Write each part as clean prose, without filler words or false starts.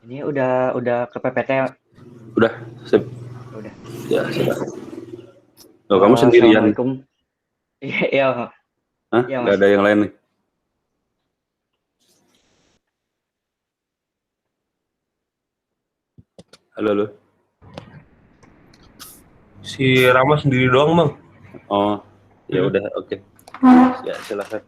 Ini udah ke PPT ya? Udah, sip. Udah. Ya, sudah. Loh, kamu sendirian? Assalamualaikum. Iya, iya, Hah? iya Nggak Mas. ada yang lain nih? Halo, halo. Si Rama sendiri doang, Bang. Oh, ya udah, oke. Ya, silahkan.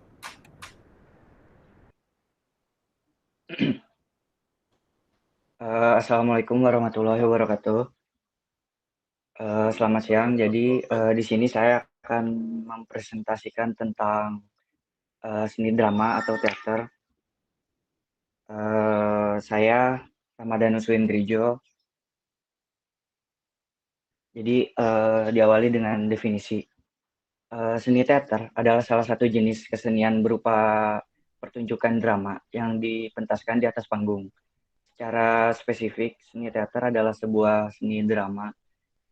Assalamualaikum warahmatullahi wabarakatuh. Selamat siang. Jadi di sini saya akan mempresentasikan tentang seni drama atau teater. Saya Ramadhanus Windrijo. Jadi diawali dengan definisi. Seni teater adalah salah satu jenis kesenian berupa pertunjukan drama yang dipentaskan di atas panggung. Secara spesifik, seni teater adalah sebuah seni drama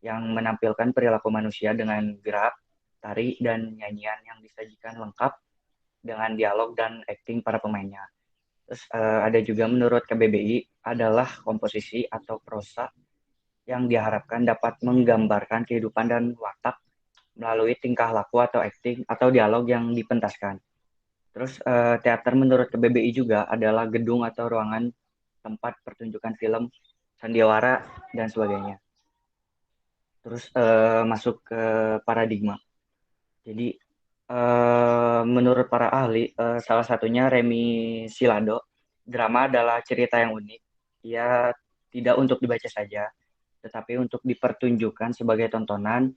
yang menampilkan perilaku manusia dengan gerak, tari, dan nyanyian yang disajikan lengkap dengan dialog dan akting para pemainnya. Terus ada juga menurut KBBI adalah komposisi atau prosa yang diharapkan dapat menggambarkan kehidupan dan watak melalui tingkah laku atau akting atau dialog yang dipentaskan. Terus teater menurut KBBI juga adalah gedung atau ruangan tempat pertunjukan film, sandiwara, dan sebagainya. Terus masuk ke paradigma. Jadi menurut para ahli, salah satunya Remy Silado, drama adalah cerita yang unik. Ia tidak untuk dibaca saja, tetapi untuk dipertunjukkan sebagai tontonan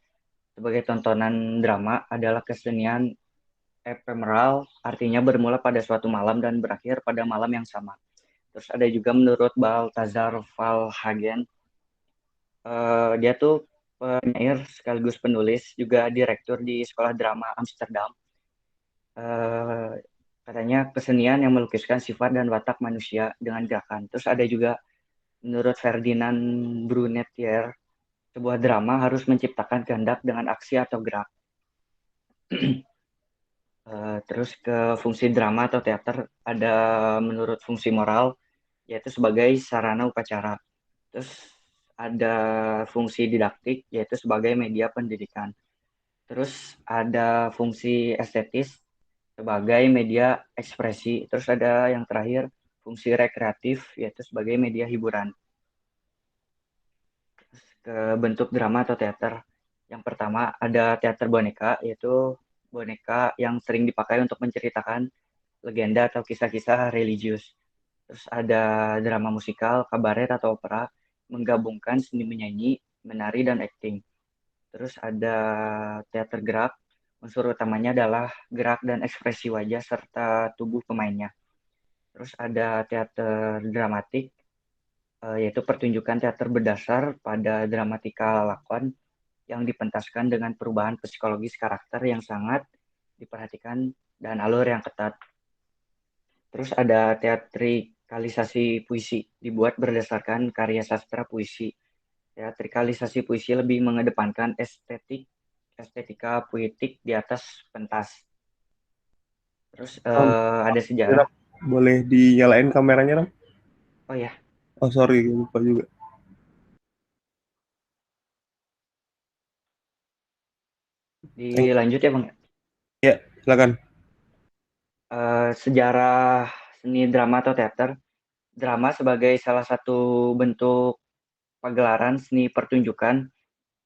drama adalah kesenian ephemeral, artinya bermula pada suatu malam dan berakhir pada malam yang sama. Terus ada juga menurut Balthazar Valhagen, dia tuh penyair sekaligus penulis, juga direktur di Sekolah Drama Amsterdam. Eh, Katanya kesenian yang melukiskan sifat dan watak manusia dengan gerakan. Terus ada juga menurut Ferdinand Brunetière, sebuah drama harus menciptakan kehendak dengan aksi atau gerak. Terus ke fungsi drama atau teater ada menurut fungsi moral, yaitu sebagai sarana upacara. Terus ada fungsi didaktik, yaitu sebagai media pendidikan. Terus ada fungsi estetis sebagai media ekspresi. Terus ada yang terakhir fungsi rekreatif, yaitu sebagai media hiburan. Terus ke bentuk drama atau teater. Yang pertama ada teater boneka, yaitu boneka yang sering dipakai untuk menceritakan legenda atau kisah-kisah religius. Terus ada drama musikal, kabaret atau opera, menggabungkan seni menyanyi, menari, dan akting. Terus ada teater gerak, unsur utamanya adalah gerak dan ekspresi wajah serta tubuh pemainnya. Terus ada teater dramatik, yaitu pertunjukan teater berdasar pada dramatika lakon yang dipentaskan dengan perubahan psikologis karakter yang sangat diperhatikan dan alur yang ketat. Terus ada teatrikalisasi puisi, dibuat berdasarkan karya sastra puisi. Teatrikalisasi puisi lebih mengedepankan estetika puitik di atas pentas. Terus Ram, ada sejarah. boleh dinyalain kameranya, Ram? Oh ya, Oh, sorry, lupa juga. dilanjut ya Bang. Ya, silakan. Sejarah seni drama atau teater. Drama sebagai salah satu bentuk pagelaran seni pertunjukan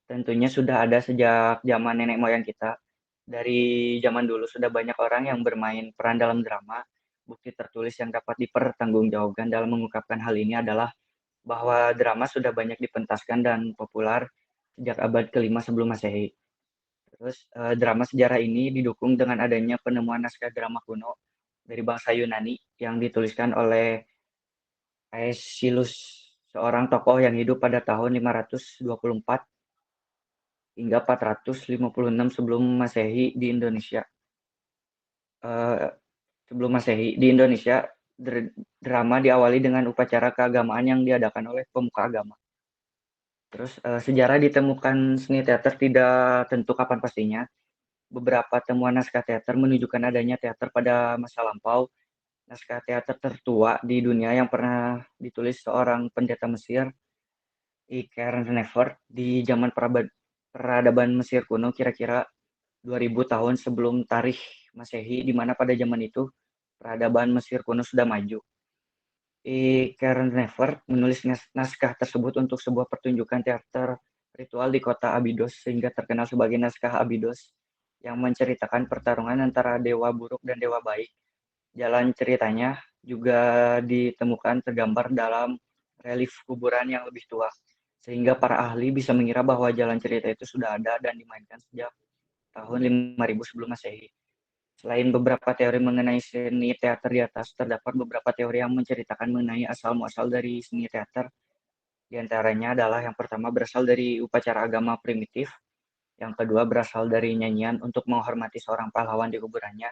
tentunya sudah ada sejak zaman nenek moyang kita. Dari zaman dulu sudah banyak orang yang bermain peran dalam drama. Bukti tertulis yang dapat dipertanggungjawabkan dalam mengungkapkan hal ini adalah bahwa drama sudah banyak dipentaskan dan populer sejak abad ke-5 sebelum Masehi. Terus drama sejarah ini didukung dengan adanya penemuan naskah drama kuno dari bangsa Yunani yang dituliskan oleh Aeschylus, seorang tokoh yang hidup pada tahun 524 hingga 456 sebelum Masehi di Indonesia. Eh, Sebelum Masehi di Indonesia, drama diawali dengan upacara keagamaan yang diadakan oleh pemuka agama. Terus sejarah ditemukan seni teater tidak tentu kapan pastinya. Beberapa temuan naskah teater menunjukkan adanya teater pada masa lampau naskah teater tertua di dunia yang pernah ditulis seorang pendeta Mesir, Karen Nevert, di zaman peradaban Mesir kuno, kira-kira 2000 tahun sebelum tarikh Masehi, di mana pada zaman itu peradaban Mesir kuno sudah maju. Karen Nevert menulis naskah tersebut untuk sebuah pertunjukan teater ritual di kota Abydos, sehingga terkenal sebagai naskah Abydos, yang menceritakan pertarungan antara dewa buruk dan dewa baik. Jalan ceritanya juga ditemukan tergambar dalam relief kuburan yang lebih tua, sehingga para ahli bisa mengira bahwa jalan cerita itu sudah ada dan dimainkan sejak tahun 5000 sebelum Masehi. Selain beberapa teori mengenai seni teater di atas, terdapat beberapa teori yang menceritakan mengenai asal-muasal dari seni teater. Di antaranya adalah yang pertama berasal dari upacara agama primitif, yang kedua berasal dari nyanyian untuk menghormati seorang pahlawan di kuburannya,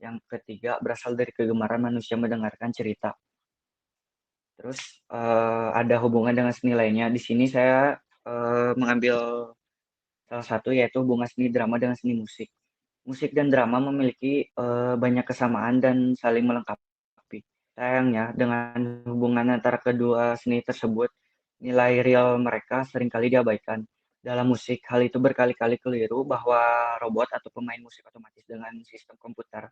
yang ketiga berasal dari kegemaran manusia mendengarkan cerita. Terus ada hubungan dengan seni lainnya. Di sini saya mengambil salah satu, yaitu hubungan seni drama dengan seni musik. Musik dan drama memiliki banyak kesamaan dan saling melengkapi. Sayangnya, dengan hubungan antara kedua seni tersebut, nilai real mereka seringkali diabaikan. Dalam musik, hal itu berkali-kali keliru bahwa robot atau pemain musik otomatis dengan sistem komputer,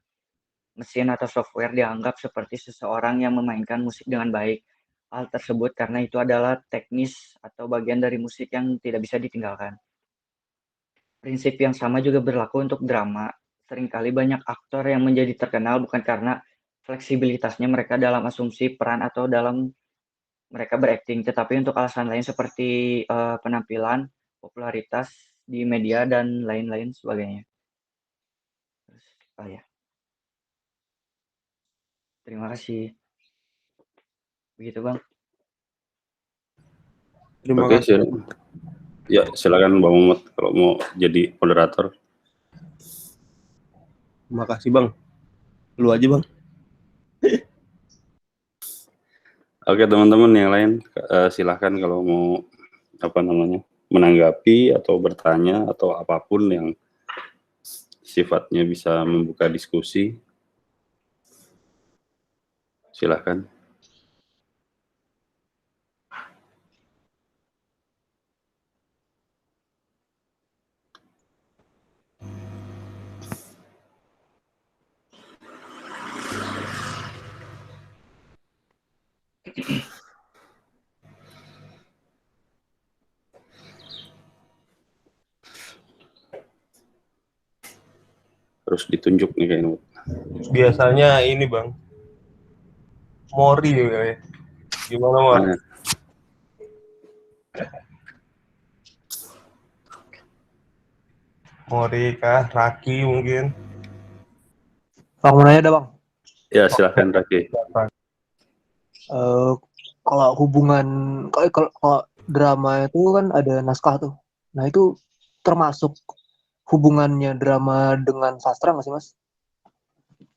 mesin atau software dianggap seperti seseorang yang memainkan musik dengan baik. Hal tersebut karena itu adalah teknis atau bagian dari musik yang tidak bisa ditinggalkan. Prinsip yang sama juga berlaku untuk drama. Seringkali banyak aktor yang menjadi terkenal bukan karena fleksibilitasnya mereka dalam asumsi peran atau dalam mereka berakting, tetapi untuk alasan lain seperti penampilan, popularitas di media, dan lain-lain sebagainya. Ya. Terima kasih. Begitu, Bang. Terima Oke, kasih. Ya, silakan Bang Muhammad kalau mau jadi moderator. Terima kasih Bang. Lu aja Bang. Oke, teman-teman yang lain silahkan kalau mau menanggapi atau bertanya atau apapun yang sifatnya bisa membuka diskusi. Silahkan. Harus ditunjuk nih kayaknya. Biasanya ini Bang. Mori ya. Gimana Mor? Mori kah? Raki mungkin? Bang, mau nanya dah Bang. Ya, silakan Raki. Kalau hubungan, kalau drama itu kan ada naskah tuh. Nah itu termasuk hubungannya drama dengan sastra nggak sih Mas?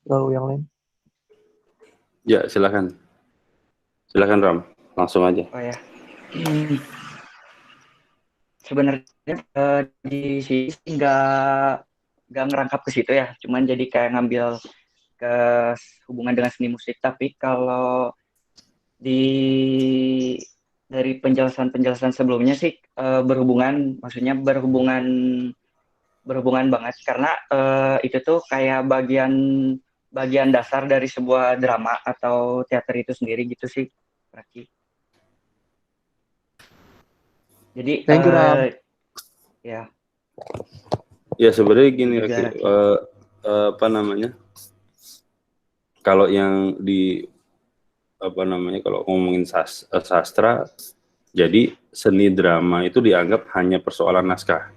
Lalu yang lain? Ya, silakan. Silakan Ram, langsung aja. Oh ya. Sebenarnya di sini nggak ngerangkap ke situ ya, cuman jadi kayak ngambil ke hubungan dengan seni musik. Tapi kalau dari penjelasan sebelumnya sih maksudnya berhubungan banget, karena itu tuh kayak bagian dasar dari sebuah drama atau teater itu sendiri gitu sih, Raki. Jadi Thank you, Ram. ya. Ya sebenarnya gini, Raki. Kalau yang kalau ngomongin sastra, jadi seni drama itu dianggap hanya persoalan naskah.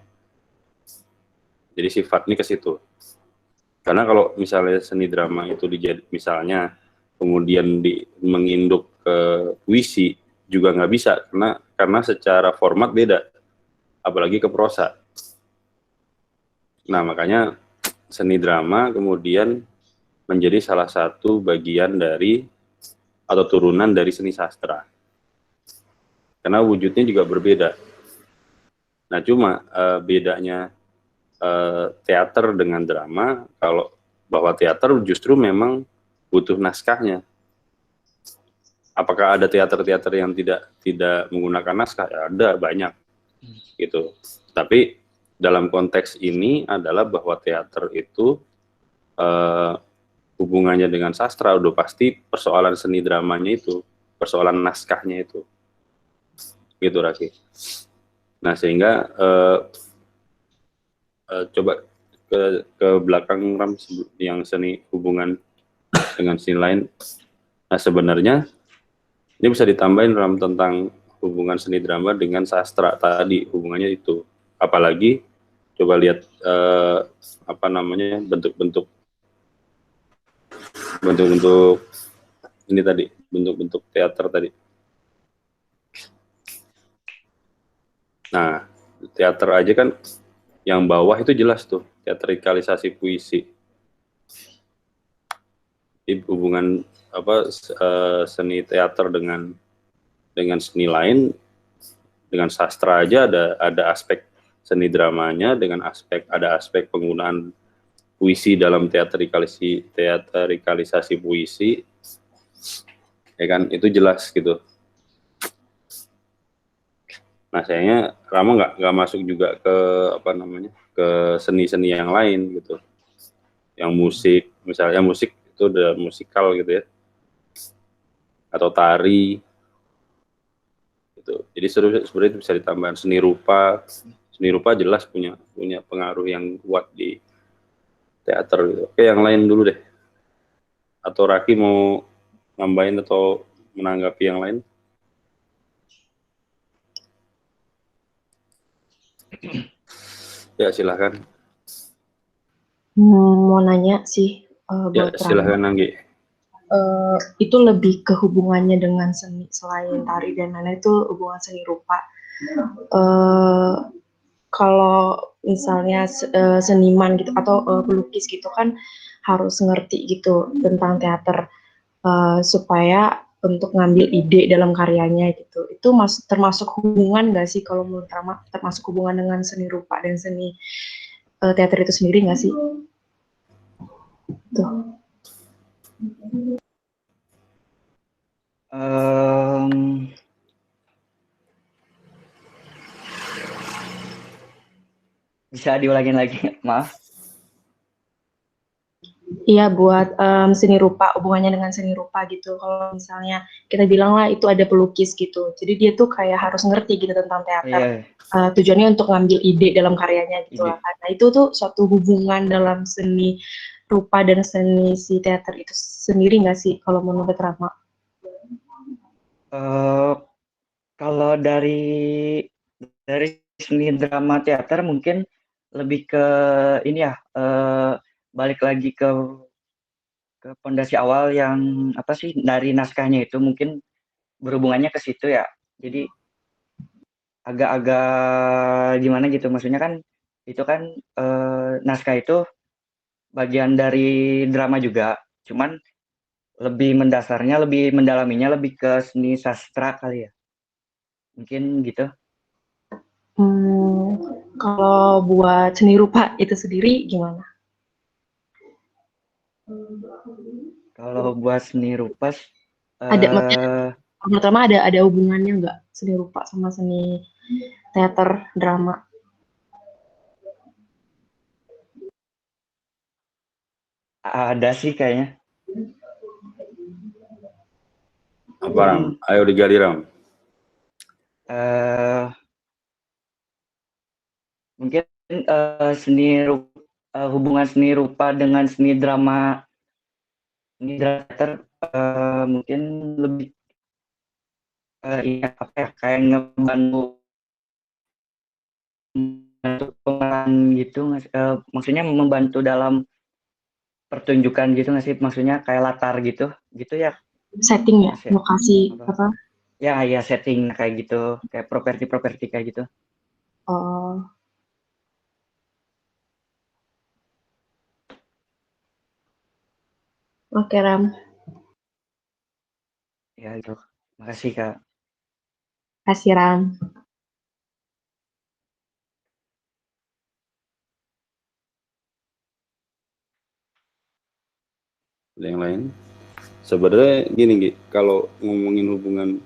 Jadi sifatnya ke situ. Karena kalau misalnya seni drama itu misalnya kemudian menginduk ke puisi juga nggak bisa, karena secara format beda, apalagi ke prosa. Nah makanya seni drama kemudian menjadi salah satu bagian dari atau turunan dari seni sastra. Karena wujudnya juga berbeda. Nah cuma bedanya teater dengan drama, bahwa teater justru memang butuh naskahnya. Apakah ada teater-teater yang tidak menggunakan naskah? Ya, ada banyak gitu. Tapi dalam konteks ini adalah bahwa teater itu hubungannya dengan sastra udah pasti persoalan seni dramanya itu, persoalan naskahnya itu, gitu Raki. Nah sehingga coba ke belakang Ram yang seni hubungan dengan seni lain. Nah sebenarnya ini bisa ditambahin Ram tentang hubungan seni drama dengan sastra tadi, hubungannya itu. Apalagi coba lihat bentuk-bentuk ini tadi, bentuk-bentuk teater tadi. Nah, teater aja kan yang bawah itu jelas tuh, teatrikalisasi puisi. Jadi hubungan seni teater dengan seni lain, dengan sastra aja ada aspek seni dramanya, dengan ada aspek penggunaan puisi dalam teatrikalisasi puisi, ya kan itu jelas gitu. Nah sayangnya Rama nggak masuk juga ke ke seni-seni yang lain gitu, yang musik misalnya, musik itu udah musikal gitu ya, atau tari gitu. Jadi sebenarnya bisa ditambahkan seni rupa jelas punya pengaruh yang kuat di teater gitu. Oke, yang lain dulu deh, atau Raki mau nambahin atau menanggapi yang lain? Ya silahkan. Mau nanya sih Ya buat silahkan Rama, Anggi. itu lebih ke hubungannya dengan seni selain tari dan lain-lain, itu hubungan seni rupa. Kalau misalnya seniman gitu atau pelukis gitu kan harus ngerti gitu tentang teater supaya untuk ngambil ide dalam karyanya gitu. Itu termasuk hubungan nggak sih kalau menurut Rama, termasuk hubungan dengan seni rupa dan seni teater itu sendiri nggak sih? Tuh. Bisa diulangin lagi, maaf. Iya, buat seni rupa, hubungannya dengan seni rupa gitu. Kalau misalnya kita bilang lah itu ada pelukis gitu, jadi dia tuh kayak harus ngerti gitu tentang teater. Iya, Tujuannya untuk ngambil ide dalam karyanya gitu ide. lah. Karena itu tuh suatu hubungan dalam seni rupa dan seni si teater itu sendiri nggak sih kalau menurut Rama? Kalau dari seni drama teater mungkin lebih ke ini ya, balik lagi ke pondasi awal yang apa sih, dari naskahnya itu mungkin berhubungannya ke situ ya. Jadi agak-agak gimana gitu, maksudnya kan itu kan naskah itu bagian dari drama juga, cuman lebih mendasarnya, lebih mendalaminya lebih ke seni sastra kali ya, mungkin gitu. Kalau buat seni rupa itu sendiri gimana? Kalau buat seni rupa Ada, maksudnya pertama ada hubungannya nggak seni rupa sama seni teater drama? ada sih kayaknya. Apa Ram? Ayo digali Ram. Mungkin hubungan seni rupa dengan seni drama, seni teater mungkin lebih kayak ngebantu pemeran gitu, maksudnya membantu dalam pertunjukan gitu nggak sih, maksudnya kayak latar gitu ya. Setting ya, Mas ya? lokasi apa? Ya setting kayak gitu, kayak properti kayak gitu. Oh, oke Ram. Ya gitu. Makasih Kak. Kasih Ram. Ada yang lain? Sebenarnya gini, Gi, kalau ngomongin hubungan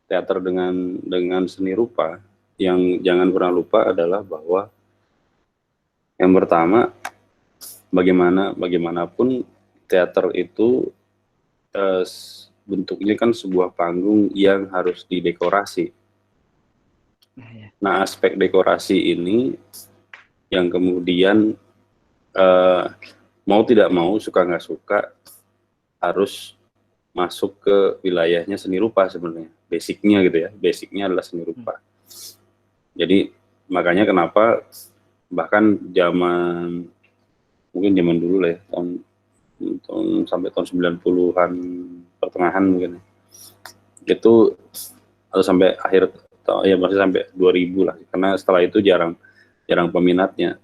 teater dengan seni rupa, yang jangan pernah lupa adalah bahwa yang pertama, bagaimanapun teater itu bentuknya kan sebuah panggung yang harus didekorasi. Nah, aspek dekorasi ini yang kemudian mau tidak mau, suka nggak suka, harus masuk ke wilayahnya seni rupa sebenarnya. Basicnya gitu ya, basicnya adalah seni rupa. Jadi makanya kenapa bahkan mungkin zaman dulu lah ya, sampai tahun 90-an pertengahan mungkin, itu atau sampai akhir ya masih sampai 2000 lah, karena setelah itu jarang peminatnya.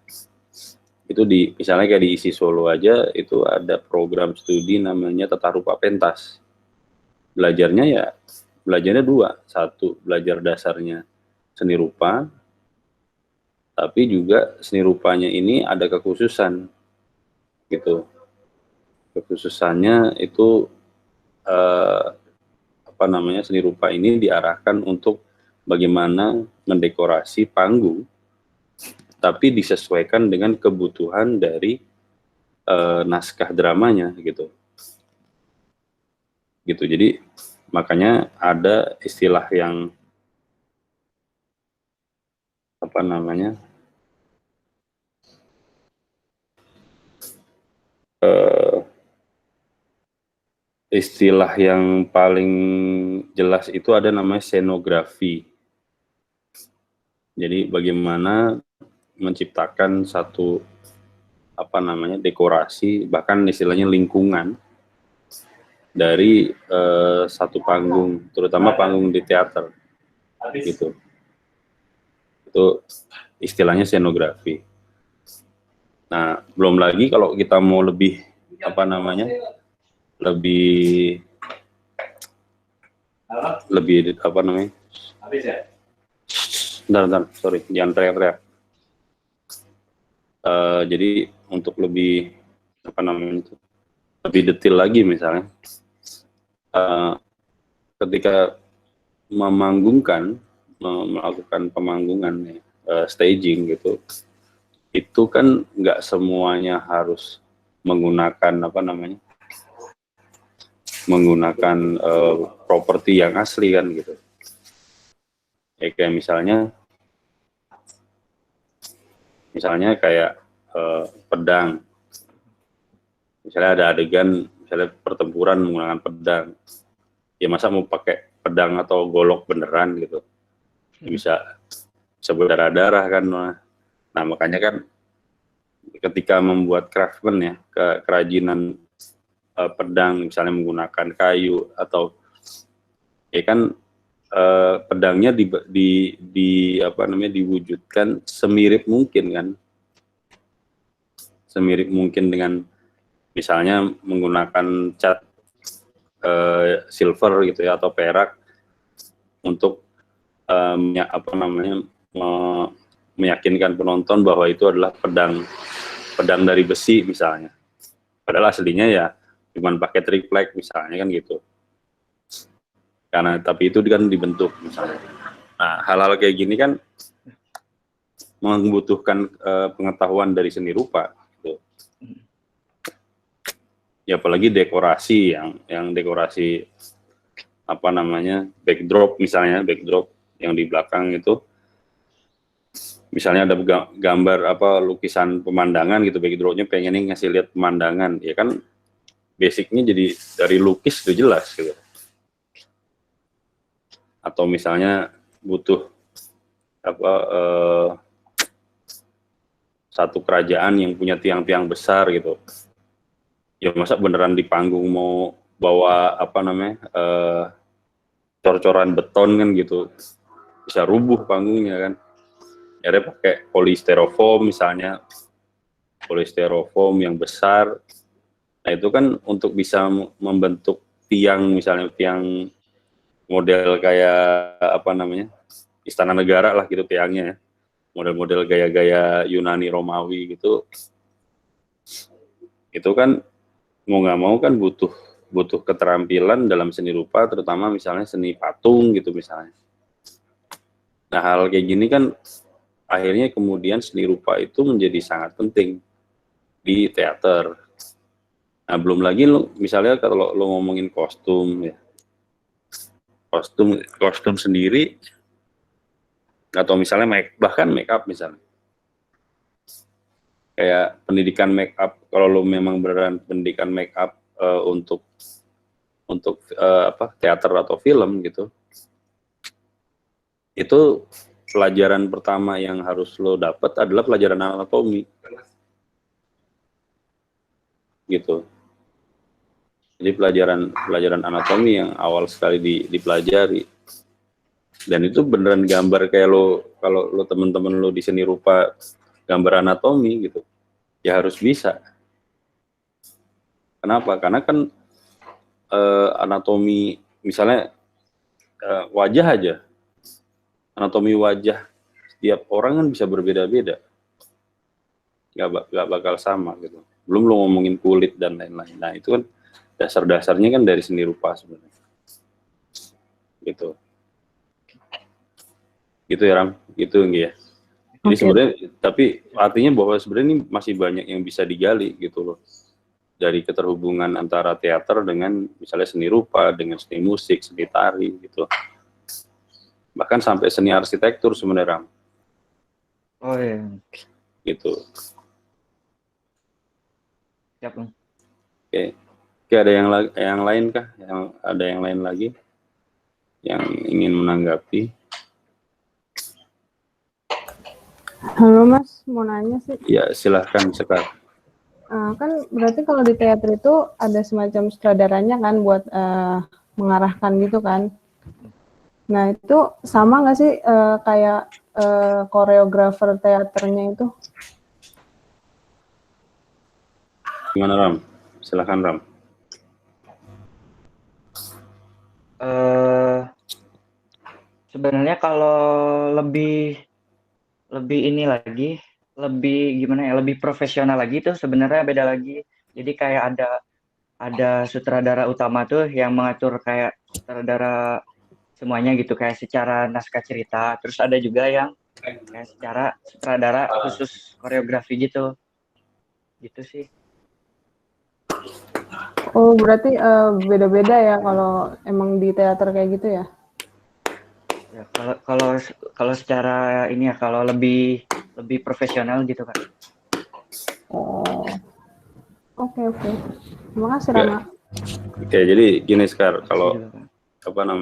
Itu misalnya kayak di ISI Solo aja itu ada program studi namanya Tata Rupa Pentas. Belajarnya dua, satu belajar dasarnya seni rupa, tapi juga seni rupanya ini ada kekhususan gitu. Kekhususannya itu seni rupa ini diarahkan untuk bagaimana mendekorasi panggung, tapi disesuaikan dengan kebutuhan dari naskah dramanya gitu. Jadi makanya ada istilah yang istilah yang paling jelas itu ada namanya scenografi. Jadi bagaimana menciptakan satu dekorasi, bahkan istilahnya lingkungan dari satu panggung, terutama panggung di teater gitu. Itu istilahnya scenografi. Nah, belum lagi kalau kita mau lebih Bentar, sorry, jangan teriak-teriak. Jadi untuk lebih lebih detail lagi, misalnya ketika melakukan pemanggungan staging gitu, itu kan nggak semuanya harus menggunakan properti yang asli kan gitu. Kayak misalnya kayak pedang. Misalnya ada adegan, misalnya pertempuran menggunakan pedang. Ya masa mau pakai pedang atau golok beneran gitu. Bisa berdarah-darah kan. Nah, makanya kan ketika membuat craftsman ya, kerajinan pedang misalnya menggunakan kayu atau ya kan pedangnya diwujudkan semirip mungkin dengan misalnya menggunakan cat silver gitu ya atau perak untuk meyakinkan penonton bahwa itu adalah pedang dari besi misalnya. Padahal aslinya ya cuman pakai triplek misalnya kan gitu. Karena tapi itu kan dibentuk misalnya. Nah, hal-hal kayak gini kan membutuhkan pengetahuan dari seni rupa gitu. Ya apalagi dekorasi yang dekorasi backdrop misalnya, backdrop yang di belakang itu misalnya ada gambar lukisan pemandangan gitu, backdropnya pengen ngasih lihat pemandangan, ya kan basicnya jadi dari lukis itu jelas gitu. Atau misalnya butuh satu kerajaan yang punya tiang-tiang besar gitu, ya masa beneran di panggung mau bawa cor-coran beton kan gitu, bisa rubuh panggungnya kan. Akhirnya pakai polistyrofoam misalnya, polistyrofoam yang besar. Nah itu kan untuk bisa membentuk tiang, misalnya tiang model kayak Istana Negara lah gitu tiangnya, model-model gaya-gaya Yunani Romawi gitu. Itu kan mau nggak mau kan butuh butuh keterampilan dalam seni rupa, terutama misalnya seni patung gitu misalnya. Nah, hal kayak gini kan akhirnya kemudian seni rupa itu menjadi sangat penting di teater. Nah, belum lagi lo misalnya kalau lo ngomongin kostum ya, kostum sendiri, atau misalnya bahkan make up misalnya. Kayak pendidikan make up, kalau lo memang beneran pendidikan make up untuk teater atau film gitu, itu pelajaran pertama yang harus lo dapat adalah pelajaran anatomi gitu. Jadi pelajaran anatomi yang awal sekali dipelajari, dan itu beneran gambar kayak lo, kalau lo temen-temen lo di seni rupa gambar anatomi gitu ya harus bisa. Kenapa? Karena kan anatomi misalnya wajah aja, anatomi wajah setiap orang kan bisa berbeda-beda, nggak bakal sama gitu. Belum lo ngomongin kulit dan lain-lain. Nah itu kan dasar-dasarnya kan dari seni rupa sebenarnya. Gitu ya Ram, gitu ya. Jadi sebenarnya, tapi artinya bahwa sebenarnya ini masih banyak yang bisa digali gitu loh, dari keterhubungan antara teater dengan misalnya seni rupa, dengan seni musik, seni tari gitu, bahkan sampai seni arsitektur sebenarnya Ram. Oh iya. Gitu. Siap Bang. Oke, ada yang lain kah? Ada yang lain lagi yang ingin menanggapi? Halo Mas, mau nanya sih. Ya silahkan Sekar. Kan berarti kalau di teater itu ada semacam sutradaranya kan buat mengarahkan gitu kan. Nah itu sama nggak sih kayak koreografer teaternya itu? Gimana Ram? Silahkan Ram. Sebenarnya kalau lebih ini lagi, lebih gimana ya, lebih profesional lagi tuh sebenarnya beda lagi. Jadi kayak ada sutradara utama tuh yang mengatur kayak sutradara semuanya gitu, kayak secara naskah cerita. Terus ada juga yang kayak secara sutradara khusus koreografi gitu. Gitu sih. Oh berarti beda-beda ya kalau emang di teater kayak gitu ya? Ya, kalau secara ini ya, kalau lebih profesional gitu kan. Oh, oke. Terima kasih Rama. Oke, jadi gini Sekar, kalau kalau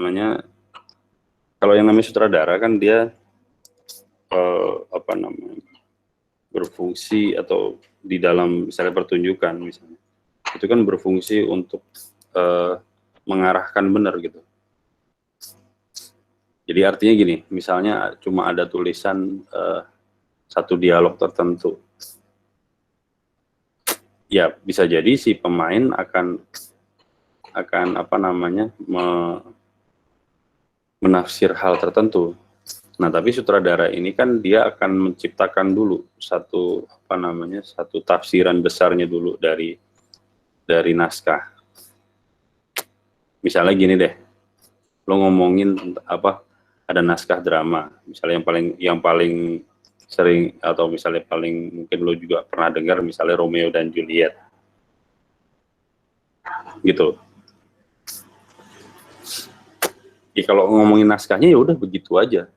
yang namanya sutradara kan dia berfungsi, atau di dalam misalnya pertunjukan misalnya, itu kan berfungsi untuk mengarahkan benar gitu. Jadi artinya gini, misalnya cuma ada tulisan satu dialog tertentu, ya bisa jadi si pemain akan menafsir hal tertentu. Nah, tapi sutradara ini kan dia akan menciptakan dulu satu tafsiran besarnya dulu dari naskah. Misalnya gini deh, lo ngomongin ada naskah drama, misalnya yang paling sering, atau misalnya paling mungkin lo juga pernah dengar, misalnya Romeo dan Juliet, gitu. Ya kalau ngomongin naskahnya ya udah begitu aja.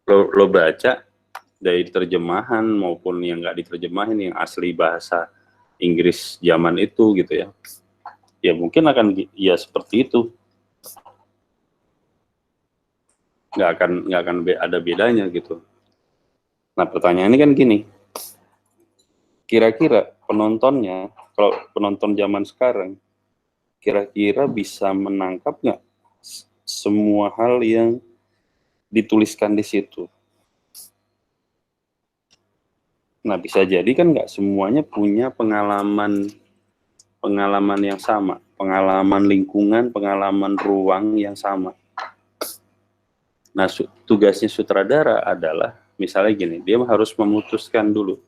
Lo baca dari terjemahan maupun yang nggak diterjemahin, yang asli bahasa Inggris zaman itu gitu ya. Ya mungkin akan ya seperti itu. Nggak akan ada bedanya gitu. Nah pertanyaannya kan gini, kira-kira penontonnya, kalau penonton zaman sekarang, kira-kira bisa menangkap nggak semua hal yang dituliskan di situ? Nah bisa jadi kan nggak semuanya punya pengalaman yang sama, pengalaman lingkungan, pengalaman ruang yang sama. Nah, tugasnya sutradara adalah, misalnya gini, dia harus memutuskan dulu,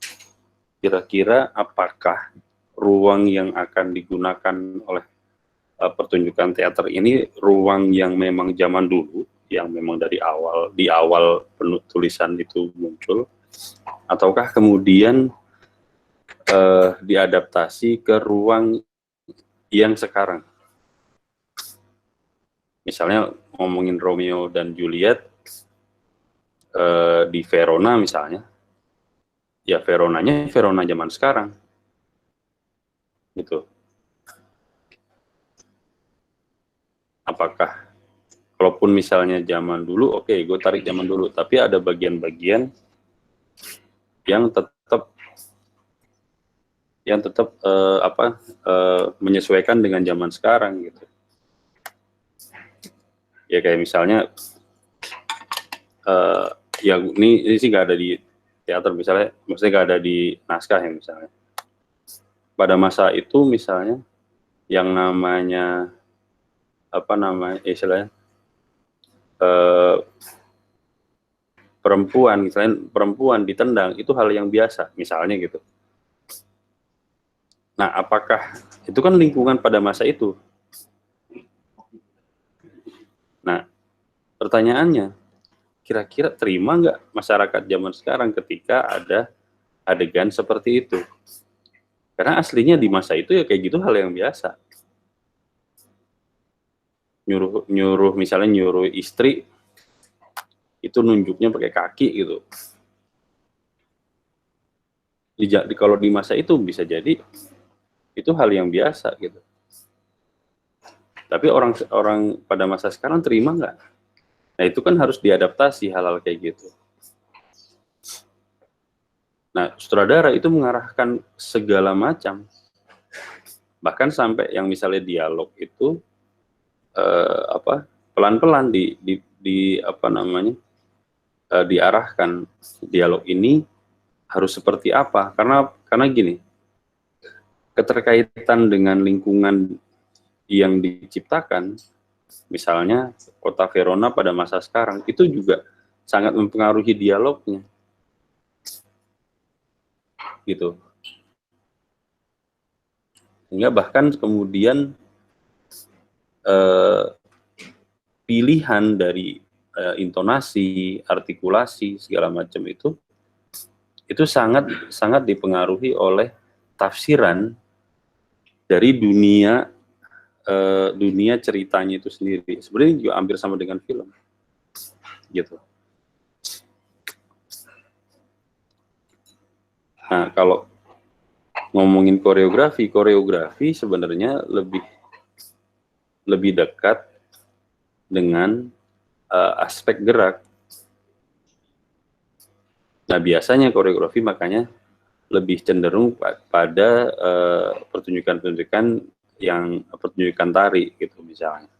kira-kira apakah ruang yang akan digunakan oleh pertunjukan teater ini ruang yang memang zaman dulu, yang memang di awal tulisan itu muncul, ataukah kemudian diadaptasi ke ruang yang sekarang? Misalnya ngomongin Romeo dan Juliet di Verona misalnya, ya Veronanya Verona zaman sekarang, gitu. Apakah, kalaupun misalnya zaman dulu, oke, gue tarik zaman dulu, tapi ada bagian-bagian yang tetap menyesuaikan dengan zaman sekarang, gitu. Ya kayak misalnya, ya ini sih nggak ada di teater misalnya, maksudnya nggak ada di naskah ya misalnya. Pada masa itu misalnya yang namanya istilahnya perempuan ditendang itu hal yang biasa misalnya gitu. Nah, apakah itu kan lingkungan pada masa itu? Nah, pertanyaannya, kira-kira terima nggak masyarakat zaman sekarang ketika ada adegan seperti itu? Karena aslinya di masa itu ya kayak gitu hal yang biasa. Misalnya nyuruh istri itu nunjuknya pakai kaki gitu. Kalau di masa itu bisa jadi itu hal yang biasa gitu. Tapi orang pada masa sekarang terima nggak? Nah itu kan harus diadaptasi hal-hal kayak gitu. Nah sutradara itu mengarahkan segala macam, bahkan sampai yang misalnya dialog itu pelan-pelan diarahkan dialog ini harus seperti apa, karena gini, keterkaitan dengan lingkungan yang diciptakan, misalnya kota Verona pada masa sekarang itu juga sangat mempengaruhi dialognya, gitu. Sehingga bahkan kemudian pilihan dari intonasi, artikulasi segala macam itu sangat dipengaruhi oleh tafsiran dari dunia ceritanya itu sendiri. Sebenarnya juga hampir sama dengan film, gitu. Nah, kalau ngomongin koreografi sebenarnya lebih dekat dengan aspek gerak. Nah, biasanya koreografi makanya lebih cenderung pada pertunjukan tari gitu misalnya.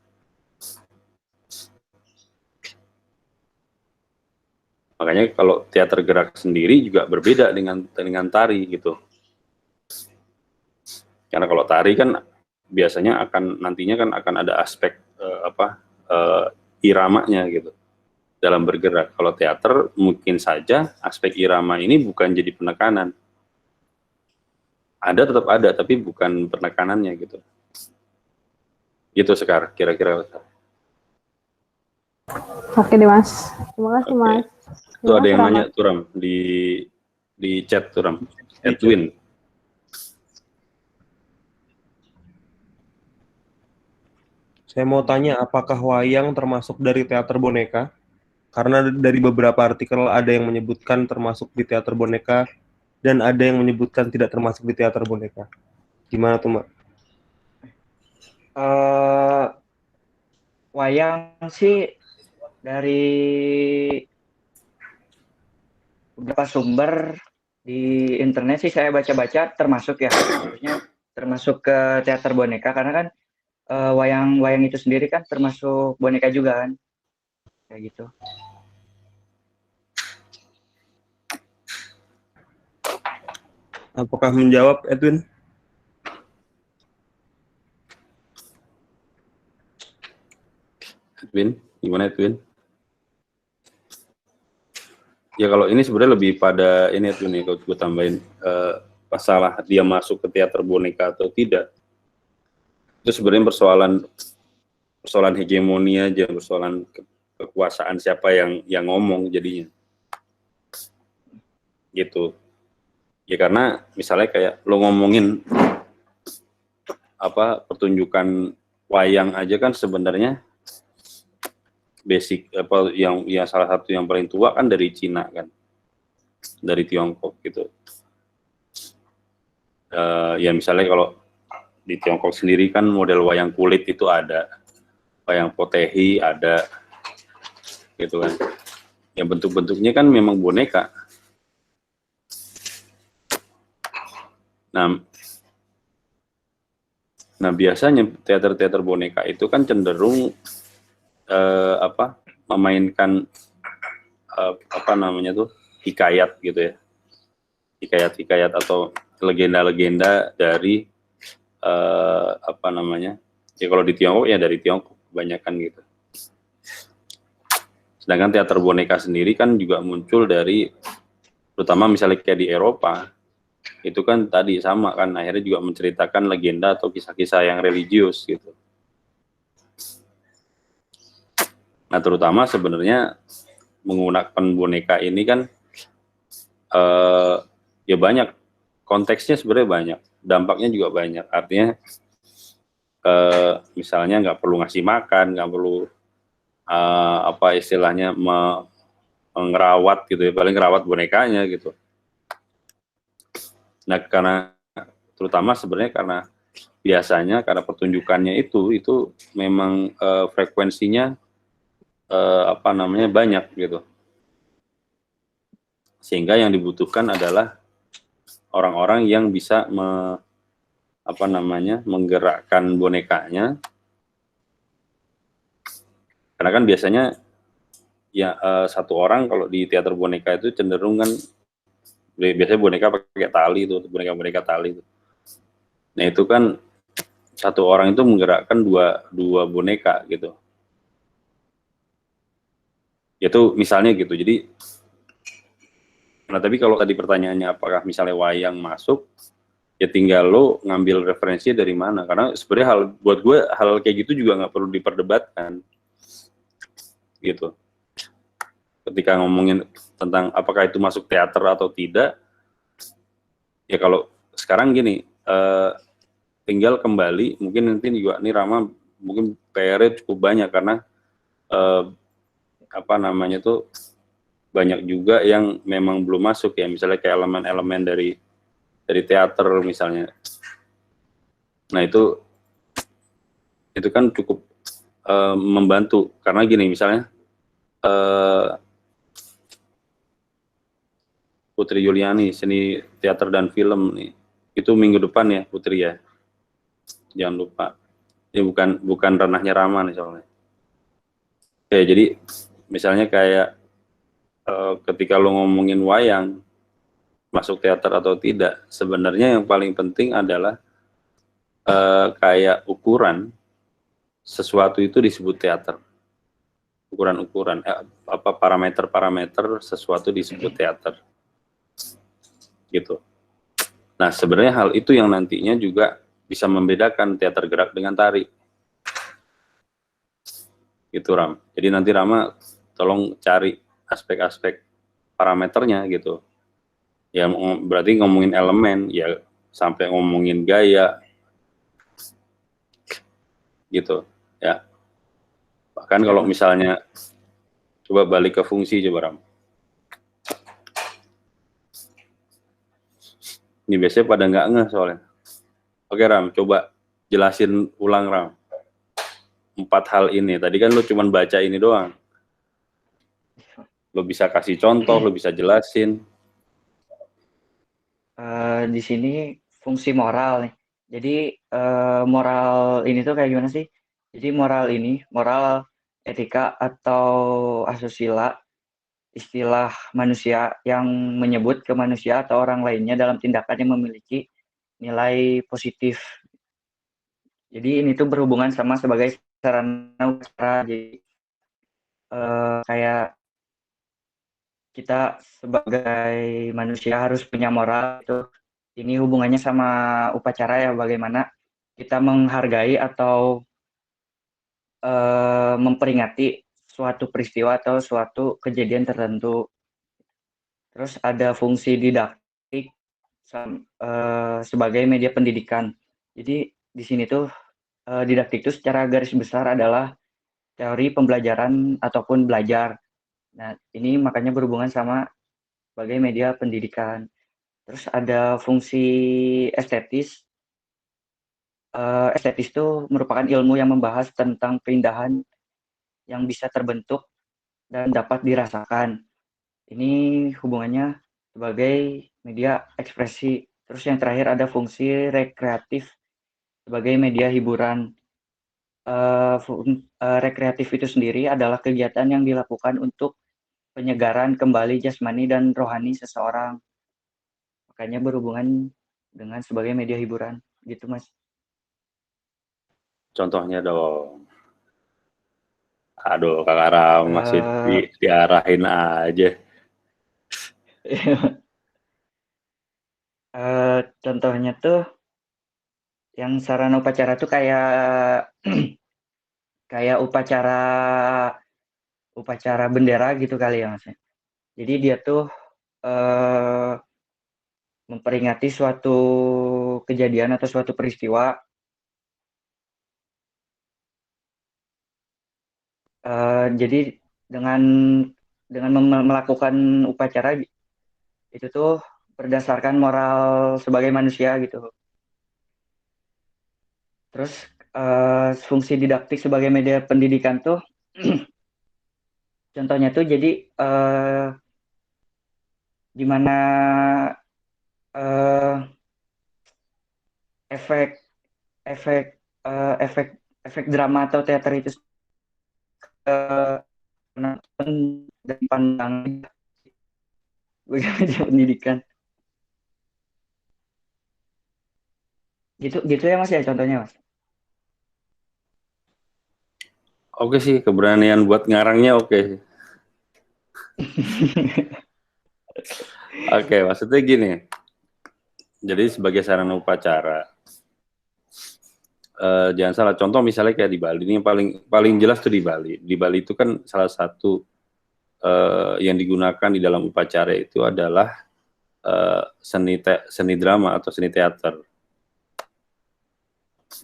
Makanya kalau teater gerak sendiri juga berbeda dengan tari gitu. Karena kalau tari kan biasanya nantinya akan ada aspek iramanya gitu dalam bergerak. Kalau teater mungkin saja aspek irama ini bukan jadi penekanan. Tetap ada, tapi bukan penekanannya gitu. Gitu sekarang kira-kira. Oke deh Mas, terima kasih Mas. Itu ada yang nanya tuh Ram di chat tuh Ram, Edwin. Saya mau tanya, apakah wayang termasuk dari teater boneka? Karena dari beberapa artikel ada yang menyebutkan termasuk di teater boneka, dan ada yang menyebutkan tidak termasuk di teater boneka. Gimana tuh, Mbak? Wayang sih dari beberapa sumber di internet sih saya baca-baca termasuk ya, harusnya termasuk ke teater boneka karena kan wayang itu sendiri kan termasuk boneka juga kan, kayak gitu. Apakah menjawab, Edwin? Edwin, gimana Edwin? Ya kalau ini sebenarnya lebih pada ini Edwin nih, kalau gue tambahin masalah dia masuk ke teater boneka atau tidak, itu sebenarnya persoalan hegemoni aja, persoalan kekuasaan siapa yang ngomong jadinya gitu ya. Karena misalnya kayak lo ngomongin apa pertunjukan wayang aja kan sebenarnya basic apa yang salah satu yang paling tua kan dari Cina kan, dari Tiongkok gitu. Ya misalnya kalau di Tiongkok sendiri kan model wayang kulit itu ada, wayang potehi ada gitu kan, yang bentuk-bentuknya kan memang boneka. Nah biasanya teater-teater boneka itu kan cenderung memainkan apa namanya tuh hikayat gitu ya, hikayat atau legenda-legenda dari apa namanya ya, kalau di Tiongkok ya dari Tiongkok kebanyakan gitu. Sedangkan teater boneka sendiri kan juga muncul dari, terutama misalnya kayak di Eropa, itu kan tadi sama kan, akhirnya juga menceritakan legenda atau kisah-kisah yang religius gitu. Nah terutama sebenarnya menggunakan boneka ini kan ya banyak, konteksnya sebenarnya banyak, dampaknya juga banyak. Artinya misalnya nggak perlu ngasih makan, nggak perlu apa istilahnya ngerawat gitu ya, paling ngerawat bonekanya gitu. Nah karena terutama sebenarnya karena biasanya karena pertunjukannya itu memang frekuensinya apa namanya banyak gitu, sehingga yang dibutuhkan adalah orang-orang yang bisa apa namanya menggerakkan bonekanya. Karena kan biasanya ya satu orang kalau di teater boneka itu cenderung kan biasanya boneka pakai tali itu, boneka-boneka tali itu. Nah itu kan satu orang itu menggerakkan dua boneka gitu. Itu misalnya gitu. Jadi, nah tapi kalau tadi pertanyaannya apakah misalnya wayang masuk, ya tinggal lo ngambil referensi dari mana. Karena sebenarnya buat gue hal kayak gitu juga nggak perlu diperdebatkan gitu. Ketika ngomongin tentang apakah itu masuk teater atau tidak, ya kalau sekarang gini, tinggal kembali, mungkin nanti juga nih Rama mungkin PR-nya cukup banyak karena apa namanya tuh banyak juga yang memang belum masuk ya, misalnya kayak elemen-elemen dari teater misalnya. Nah itu kan cukup membantu karena gini misalnya Putri Yuliani seni teater dan film nih, itu minggu depan ya Putri ya, jangan lupa. Ini bukan ranahnya Rama nih soalnya. Oke, jadi misalnya kayak ketika lo ngomongin wayang masuk teater atau tidak, sebenarnya yang paling penting adalah kayak ukuran sesuatu itu disebut teater. Ukuran-ukuran apa parameter sesuatu disebut teater. Gitu. Nah, sebenarnya hal itu yang nantinya juga bisa membedakan teater gerak dengan tari. Gitu Ram. Jadi nanti Rama tolong cari aspek-aspek parameternya gitu. Ya berarti ngomongin elemen, ya sampai ngomongin gaya. Gitu, ya. Bahkan kalau misalnya coba balik ke fungsi coba Ram. Ini biasanya pada nggak ngeh soalnya. Oke Ram, coba jelasin ulang Ram. 4 hal ini. Tadi kan lo cuma baca ini doang. Lo bisa kasih contoh, lo bisa jelasin. Di sini fungsi moral nih. Jadi moral ini tuh kayak gimana sih? Jadi moral etika atau asusila, istilah manusia yang menyebut ke manusia atau orang lainnya dalam tindakan yang memiliki nilai positif. Jadi ini tuh berhubungan sama sebagai sarana usaha. Jadi kayak kita sebagai manusia harus punya moral itu Ini hubungannya sama upacara ya, bagaimana kita menghargai atau memperingati suatu peristiwa atau suatu kejadian tertentu. Terus ada fungsi didaktik sebagai media pendidikan. Jadi di sini tuh didaktik itu secara garis besar adalah teori pembelajaran ataupun belajar. Nah, ini makanya berhubungan sama sebagai media pendidikan. Terus ada fungsi estetis. Estetis itu merupakan ilmu yang membahas tentang keindahan yang bisa terbentuk dan dapat dirasakan. Ini hubungannya sebagai media ekspresi. Terus yang terakhir ada fungsi rekreatif sebagai media hiburan. Rekreatif itu sendiri adalah kegiatan yang dilakukan untuk penyegaran kembali jasmani dan rohani seseorang. Makanya berhubungan dengan sebagai media hiburan. Gitu, Mas. Contohnya dong. Aduh, Kak Aram masih diarahin aja. Contohnya tuh yang sarana upacara tuh kayak kayak upacara bendera gitu kali ya, Mas. Jadi dia tuh memperingati suatu kejadian atau suatu peristiwa. Jadi dengan melakukan upacara itu tuh berdasarkan moral sebagai manusia gitu. Terus fungsi didaktik sebagai media pendidikan tuh contohnya tuh jadi di mana efek drama atau teater itu penonton dan pandang pendidikan gitu ya Mas ya, contohnya Mas. Oke sih, keberanian buat ngarangnya oke. Oke, maksudnya gini. Jadi sebagai sarana upacara, jangan salah, contoh misalnya kayak di Bali, ini yang paling jelas tuh di Bali. Di Bali itu kan salah satu yang digunakan di dalam upacara itu adalah seni drama atau seni teater.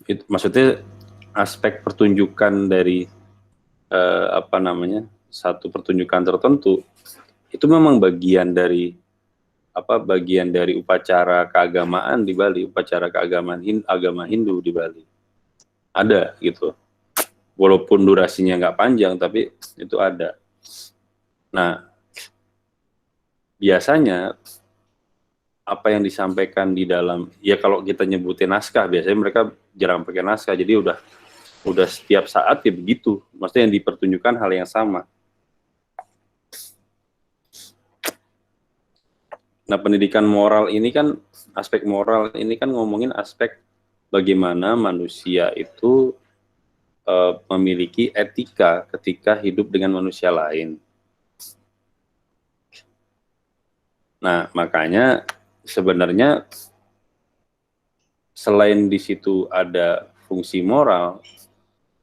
Itu, maksudnya aspek pertunjukan dari satu pertunjukan tertentu itu memang bagian dari upacara keagamaan di Bali, upacara keagamaan agama Hindu di Bali. Ada gitu. Walaupun durasinya nggak panjang, tapi itu ada. Nah, biasanya apa yang disampaikan di dalam, ya kalau kita nyebutin naskah, biasanya mereka jarang pakai naskah, jadi udah setiap saat ya begitu. Maksudnya yang dipertunjukkan hal yang sama. Nah, pendidikan moral ini kan, aspek moral ini kan ngomongin aspek bagaimana manusia itu memiliki etika ketika hidup dengan manusia lain. Nah, makanya sebenarnya selain di situ ada fungsi moral,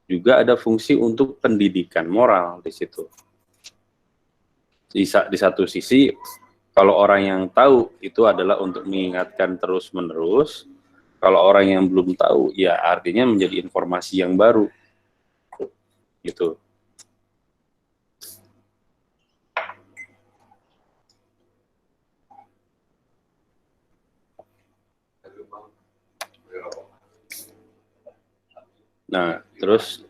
juga ada fungsi untuk pendidikan moral di situ. Di satu sisi, kalau orang yang tahu itu adalah untuk mengingatkan terus-menerus. Kalau orang yang belum tahu, ya artinya menjadi informasi yang baru. Gitu. Nah, terus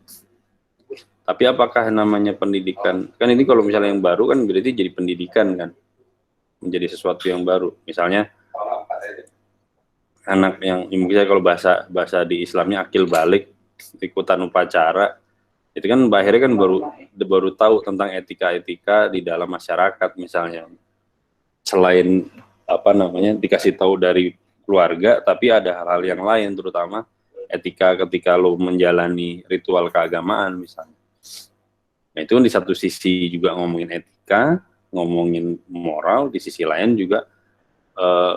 tapi apakah namanya pendidikan? Kan ini kalau misalnya yang baru kan berarti jadi pendidikan kan. Menjadi sesuatu yang baru. Misalnya anak yang misalnya kalau bahasa di Islamnya akil balik, ikutan upacara, itu kan akhirnya kan baru tahu tentang etika-etika di dalam masyarakat misalnya. Selain dikasih tahu dari keluarga, tapi ada hal-hal yang lain, terutama etika ketika lo menjalani ritual keagamaan misalnya. Nah, itu kan di satu sisi juga ngomongin etika, ngomongin moral, di sisi lain juga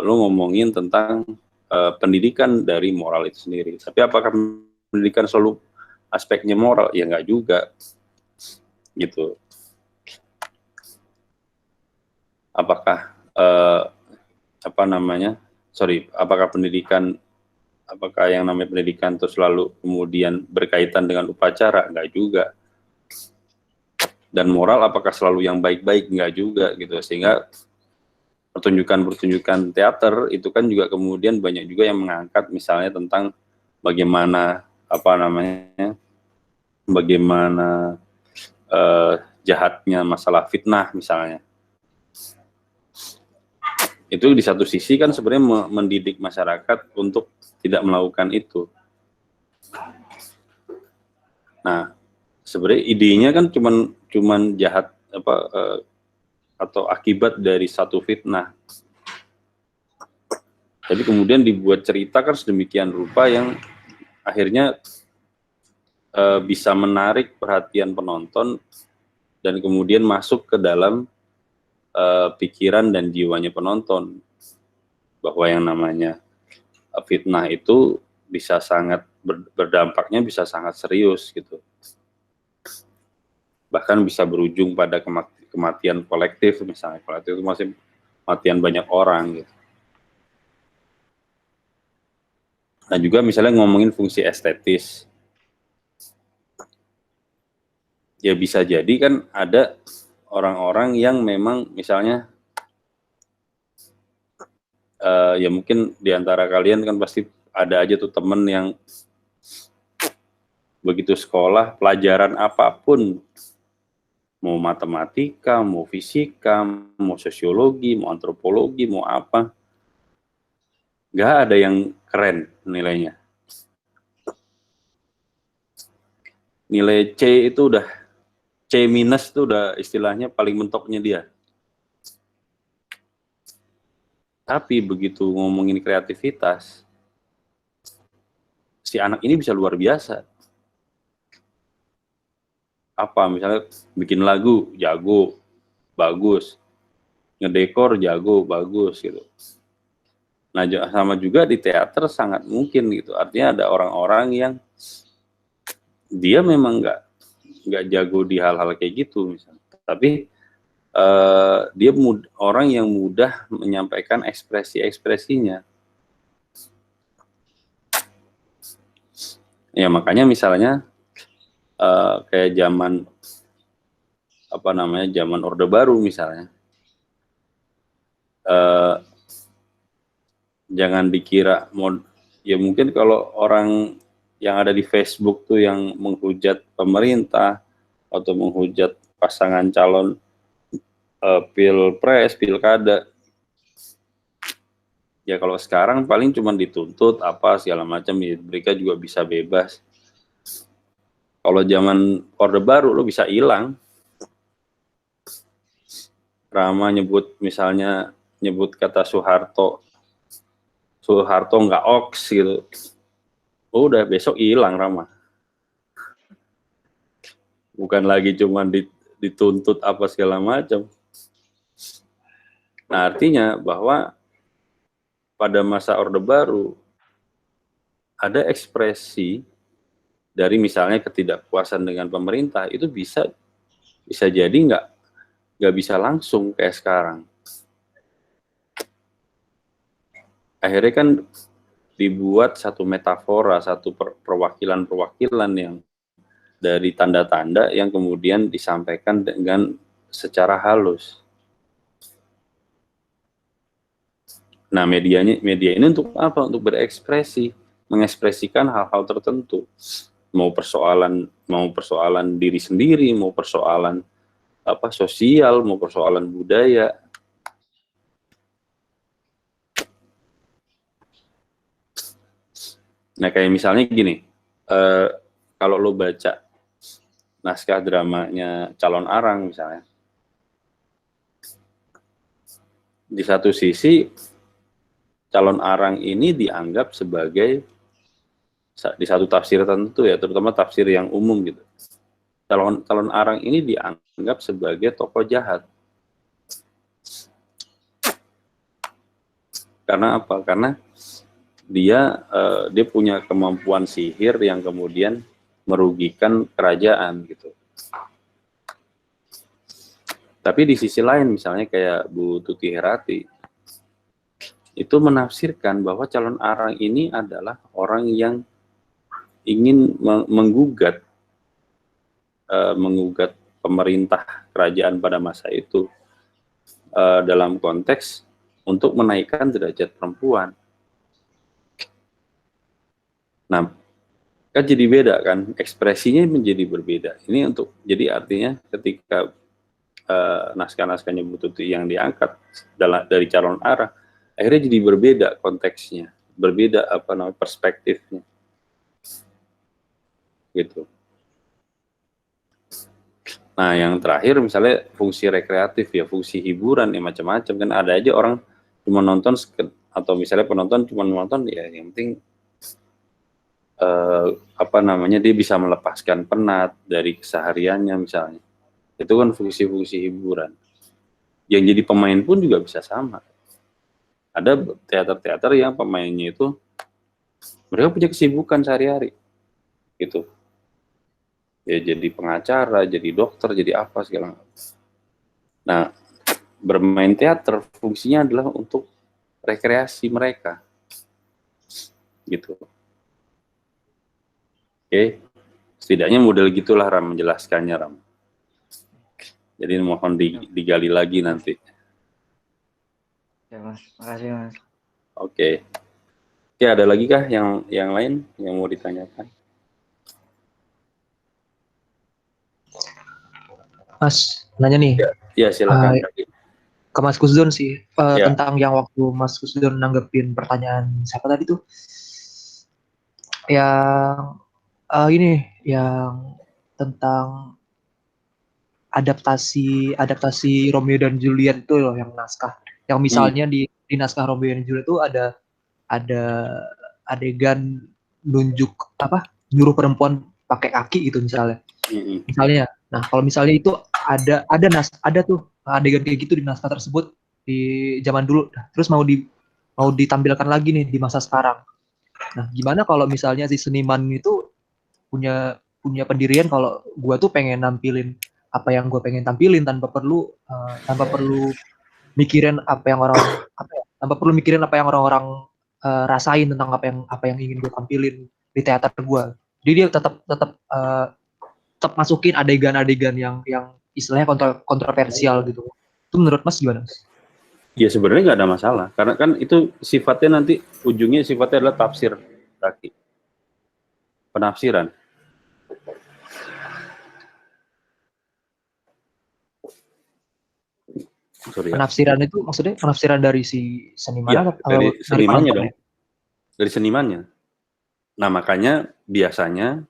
lo ngomongin tentang pendidikan dari moral itu sendiri. Tapi apakah pendidikan selalu aspeknya moral? Ya nggak juga, gitu. Apakah apakah yang namanya pendidikan itu selalu kemudian berkaitan dengan upacara? Nggak juga. Dan moral apakah selalu yang baik-baik? Nggak juga, gitu. Sehingga pertunjukan-pertunjukan teater itu kan juga kemudian banyak juga yang mengangkat misalnya tentang bagaimana jahatnya masalah fitnah misalnya. Itu di satu sisi kan sebenarnya mendidik masyarakat untuk tidak melakukan itu. Nah, sebenarnya idenya kan cuman jahat atau akibat dari satu fitnah. Tapi kemudian dibuat cerita kan sedemikian rupa yang akhirnya bisa menarik perhatian penonton dan kemudian masuk ke dalam pikiran dan jiwanya penonton bahwa yang namanya fitnah itu bisa sangat berdampaknya bisa sangat serius gitu. Bahkan bisa berujung pada kematian kolektif misalnya. Kolektif itu masih kematian banyak orang gitu. Nah juga misalnya ngomongin fungsi estetis. Ya bisa jadi kan ada orang-orang yang memang misalnya ya mungkin diantara kalian kan pasti ada aja tuh temen yang begitu sekolah pelajaran apapun, mau matematika, mau fisika, mau sosiologi, mau antropologi, mau apa, nggak ada yang keren nilainya. Nilai C itu udah C minus itu udah istilahnya paling mentoknya dia. Tapi begitu ngomongin kreativitas, si anak ini bisa luar biasa. Apa misalnya bikin lagu jago, bagus, ngedekor jago, bagus gitu. Nah sama juga di teater sangat mungkin gitu. Artinya ada orang-orang yang dia memang nggak jago di hal-hal kayak gitu misalnya. Tapi dia orang yang mudah menyampaikan ekspresi-ekspresinya. Ya makanya misalnya kayak zaman zaman Orde Baru misalnya. Jangan dikira ya mungkin kalau orang yang ada di Facebook tuh yang menghujat pemerintah atau menghujat pasangan calon pilpres, pilkada. Ya kalau sekarang paling cuma dituntut apa segala macam, mereka juga bisa bebas. Kalau zaman Orde Baru lo bisa hilang. Rama misalnya nyebut kata Soeharto nggak oks gitu. Udah besok hilang Rama. Bukan lagi cuma dituntut apa segala macam. Nah artinya bahwa pada masa Orde Baru ada ekspresi dari misalnya ketidakpuasan dengan pemerintah itu bisa jadi nggak bisa langsung kayak sekarang. Akhirnya kan dibuat satu metafora, satu perwakilan-perwakilan yang dari tanda-tanda yang kemudian disampaikan dengan secara halus. Nah, media ini untuk apa? Untuk berekspresi, mengekspresikan hal-hal tertentu. Mau persoalan diri sendiri, mau persoalan sosial, mau persoalan budaya. Nah, kayak misalnya gini, kalau lo baca naskah dramanya Calon Arang misalnya, di satu sisi Calon Arang ini dianggap sebagai di satu tafsir tertentu ya, terutama tafsir yang umum gitu. Calon Arang ini dianggap sebagai tokoh jahat. Karena apa? Karena dia punya kemampuan sihir yang kemudian merugikan kerajaan gitu. Tapi di sisi lain misalnya kayak Bu Tuti Herati itu menafsirkan bahwa calon arang ini adalah orang yang ingin menggugat pemerintah kerajaan pada masa itu dalam konteks untuk menaikkan derajat perempuan. Nah, kan jadi beda kan, ekspresinya menjadi berbeda. Ini jadi artinya ketika naskah-naskahnya Bu Tuti yang diangkat dari calon arah, akhirnya jadi berbeda konteksnya, berbeda perspektifnya, gitu. Nah, yang terakhir misalnya fungsi rekreatif ya, fungsi hiburan ya macam-macam kan, ada aja orang cuma nonton atau misalnya penonton cuma nonton ya yang penting dia bisa melepaskan penat dari kesehariannya misalnya. Itu kan fungsi-fungsi hiburan. Yang jadi pemain pun juga bisa sama. Ada teater-teater yang pemainnya itu mereka punya kesibukan sehari-hari, gitu. Ya jadi pengacara, jadi dokter, jadi apa segala macam. Nah, bermain teater fungsinya adalah untuk rekreasi mereka, gitu. Oke, setidaknya model gitulah Ram menjelaskannya Ram. Jadi mohon digali lagi nanti. Ya Mas, makasih Mas. Oke. Oke, ada lagi kah yang lain yang mau ditanyakan? Mas, nanya nih. Ya silakan. Ke Mas Kusdon sih, Ya. tentang yang waktu Mas Kusdon nanggepin pertanyaan siapa tadi tuh? Yang yang tentang adaptasi Romeo dan Juliet itu loh, yang naskah. Yang misalnya di naskah Romeo dan Juliet itu ada adegan nyuruh perempuan pakai kaki gitu misalnya. Misalnya. Nah, kalau misalnya itu ada tuh adegan kayak gitu di naskah tersebut di zaman dulu. Terus mau ditampilkan lagi nih di masa sekarang. Nah, gimana kalau misalnya si seniman itu punya pendirian kalau gua tuh pengen nampilin apa yang gua pengen tampilin tanpa perlu mikirin apa yang orang-orang rasain tentang apa yang ingin gue tampilin di teater gue. Jadi dia tetap masukin adegan-adegan yang istilahnya kontroversial gitu. Itu menurut Mas gimana? Ya sebenarnya nggak ada masalah, karena kan itu sifatnya nanti ujungnya sifatnya adalah tafsir kaki, penafsiran. Sorry, penafsiran itu maksudnya penafsiran dari si seniman ya, atau dari senimannya dong? Ya? Dari senimannya. Nah makanya biasanya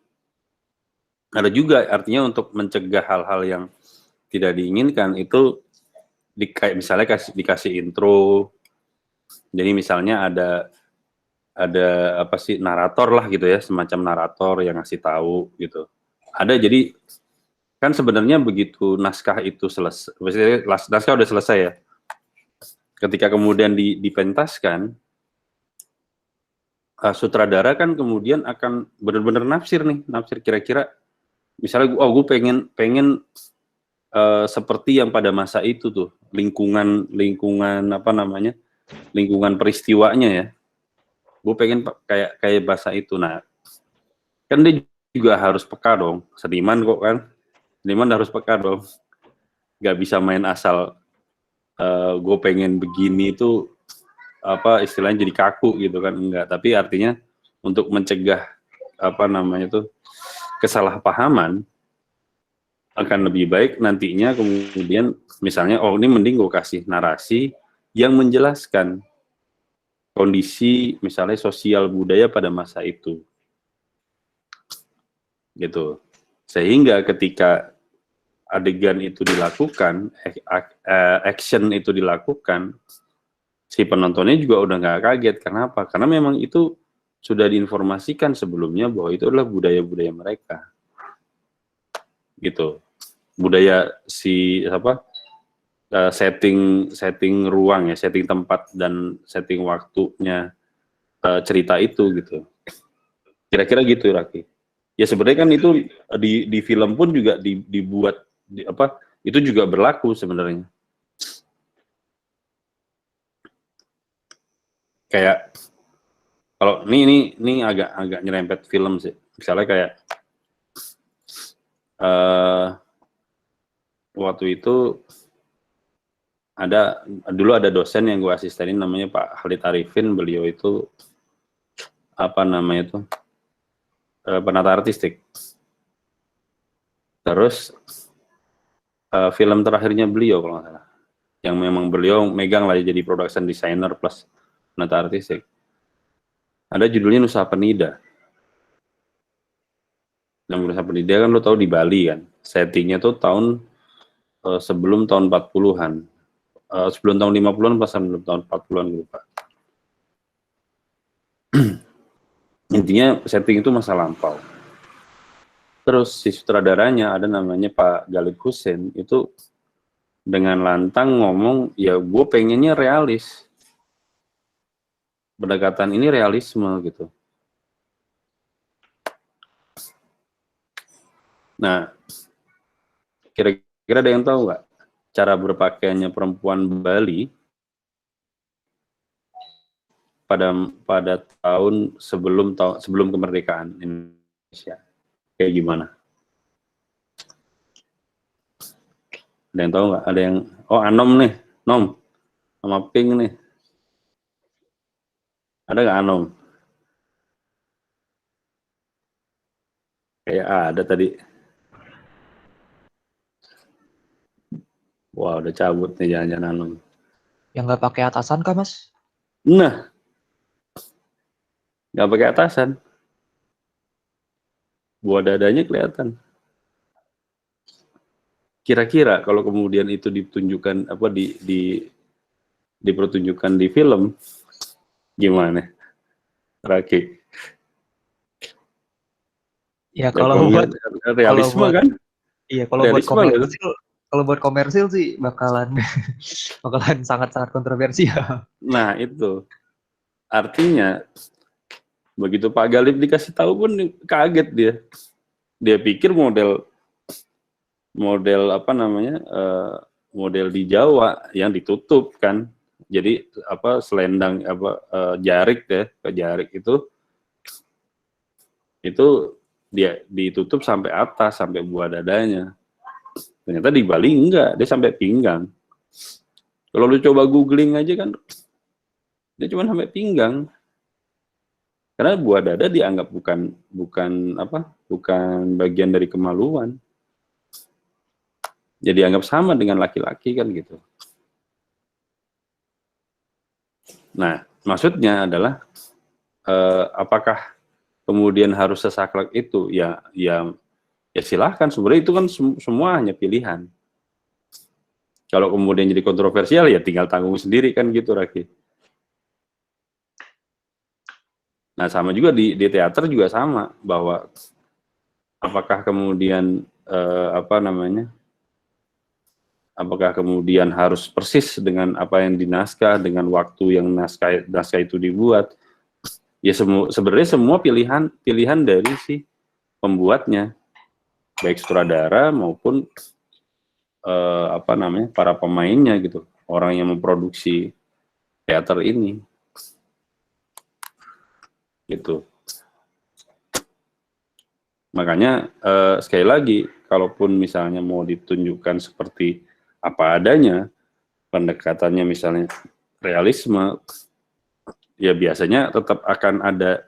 ada juga artinya untuk mencegah hal-hal yang tidak diinginkan itu misalnya dikasih intro. Jadi misalnya ada narator lah gitu ya, semacam narator yang ngasih tahu gitu. Ada, jadi kan sebenarnya begitu naskah itu selesai, naskah udah selesai ya. Ketika kemudian dipentaskan, sutradara kan kemudian akan benar-benar nafsir kira-kira misalnya gue pengen seperti yang pada masa itu tuh, lingkungan peristiwanya ya, gue pengen kayak bahasa itu. Nah kan dia juga harus peka dong, seniman harus peka dong, nggak bisa main asal gue pengen begini itu istilahnya jadi kaku gitu kan, enggak. Tapi artinya untuk mencegah kesalahpahaman, akan lebih baik nantinya kemudian misalnya ini mending gue kasih narasi yang menjelaskan kondisi misalnya sosial budaya pada masa itu gitu, sehingga ketika adegan itu dilakukan, action itu dilakukan, si penontonnya juga udah nggak kaget. Kenapa? Karena memang itu sudah diinformasikan sebelumnya bahwa itu adalah budaya-budaya mereka gitu, budaya setting ruang ya, setting tempat dan setting waktunya cerita itu gitu. Kira-kira gitu Raki. Ya sebenarnya kan itu di film pun juga dibuat itu juga berlaku sebenarnya. Kayak kalau ini agak nyerempet film sih. Misalnya kayak waktu itu dulu ada dosen yang gue asistenin namanya Pak Khalid Arifin. Beliau itu penata artistik. Terus film terakhirnya beliau kalau nggak salah, yang memang beliau megang lah jadi production designer plus penata artistik. Ada judulnya Nusa Penida. Dan Nusa Penida kan lo tahu di Bali kan. Settingnya tuh sebelum tahun 40-an. Sebelum tahun 50-an pas sebelum tahun 40-an gue lupa. Intinya setting itu masa lampau. Terus si sutradaranya ada namanya Pak Galib Hussein, itu dengan lantang ngomong, ya gue pengennya realis. Pendekatan ini realisme gitu. Nah, kira-kira ada yang tahu nggak cara berpakaiannya perempuan Bali pada tahun sebelum kemerdekaan Indonesia? Kayak gimana? Ada yang tahu nggak? Ada yang, Anom nih, Nom, sama Pink nih. Ada nggak Anom? Kayak ada tadi. Wah, udah cabut nih jangan-jangan Anom. Yang nggak pakai atasan kah, Mas? Nah, nggak pakai atasan. Buah dadanya kelihatan. Kira-kira kalau kemudian itu ditunjukkan dipertunjukkan di film, gimana, Raki? Ya kalau buat realisme kan? Iya, kalau buat komersil sih bakalan sangat-sangat kontroversial. Nah, itu. Artinya begitu Pak Galib dikasih tahu pun kaget dia. Dia pikir model model di Jawa yang ditutup kan. Jadi selendang jarik itu dia ditutup sampai atas, sampai buah dadanya. Ternyata di Bali enggak, dia sampai pinggang. Kalau lu coba googling aja kan, dia cuma sampai pinggang. Karena buah dada dianggap bukan bagian dari kemaluan. Jadi dianggap sama dengan laki-laki kan gitu. Nah, maksudnya adalah apakah kemudian harus sesaklek itu? Ya silahkan. Sebenarnya itu kan semua hanya pilihan. Kalau kemudian jadi kontroversial ya tinggal tanggung sendiri kan gitu, Raki. Nah, sama juga di teater juga sama, bahwa apakah kemudian apakah kemudian harus persis dengan apa yang di naskah, dengan waktu yang naskah itu dibuat. Ya sebenarnya semua pilihan dari si pembuatnya, baik sutradara maupun para pemainnya gitu, orang yang memproduksi teater ini. Gitu. Makanya sekali lagi, kalaupun misalnya mau ditunjukkan seperti apa adanya, pendekatannya misalnya realisme, ya biasanya tetap akan ada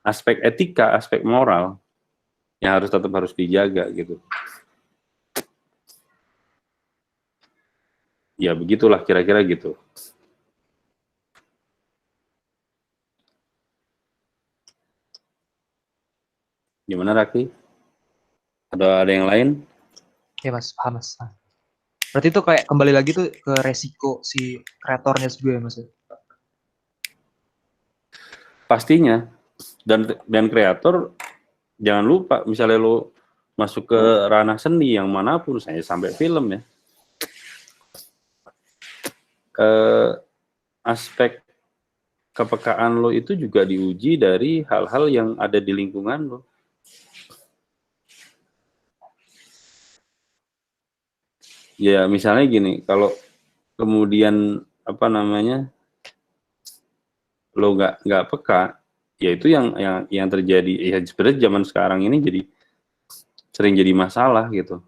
aspek etika, aspek moral yang tetap harus dijaga gitu. Ya begitulah kira-kira gitu. Gimana Raki? Ada yang lain? Ya Mas, paham Mas. Berarti itu kayak kembali lagi tuh ke resiko si kreatornya juga ya Mas? Pastinya. Dan kreator jangan lupa, misalnya lo masuk ke ranah seni yang manapun, saya sampai film ya. aspek kepekaan lo itu juga diuji dari hal-hal yang ada di lingkungan lo. Ya misalnya gini, kalau kemudian apa namanya lo nggak peka, ya itu yang terjadi. Ya sebenarnya zaman sekarang ini jadi sering jadi masalah gitu.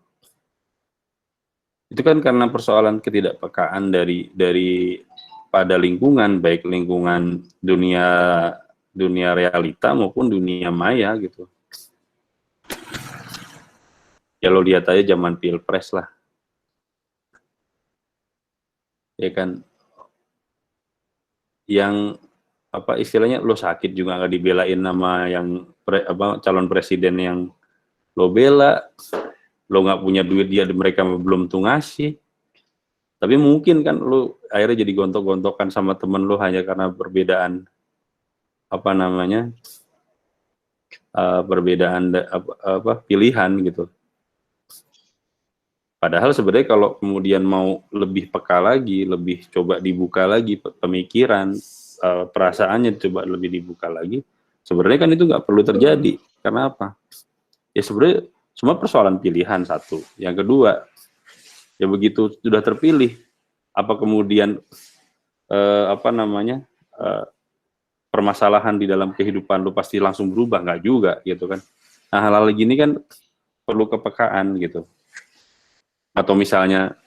Itu kan karena persoalan ketidakpekaan dari pada lingkungan, baik lingkungan dunia realita maupun dunia maya gitu. Ya lo lihat aja zaman pilpres lah, ya kan, yang apa istilahnya lo sakit juga nggak dibelain nama yang calon presiden yang lo bela, lo nggak punya duit, mereka belum tuh ngasih. Tapi mungkin kan lo akhirnya jadi gontok-gontokan sama temen lo hanya karena perbedaan apa namanya perbedaan pilihan gitu. Padahal sebenarnya kalau kemudian mau lebih peka lagi, lebih coba dibuka lagi pemikiran, perasaannya coba lebih dibuka lagi, sebenarnya kan itu nggak perlu terjadi. Karena apa? Ya sebenarnya semua persoalan pilihan satu. Yang kedua, ya begitu sudah terpilih, apa kemudian permasalahan di dalam kehidupan lu pasti langsung berubah? Nggak juga gitu kan. Nah hal-hal gini kan perlu kepekaan gitu. Atau misalnya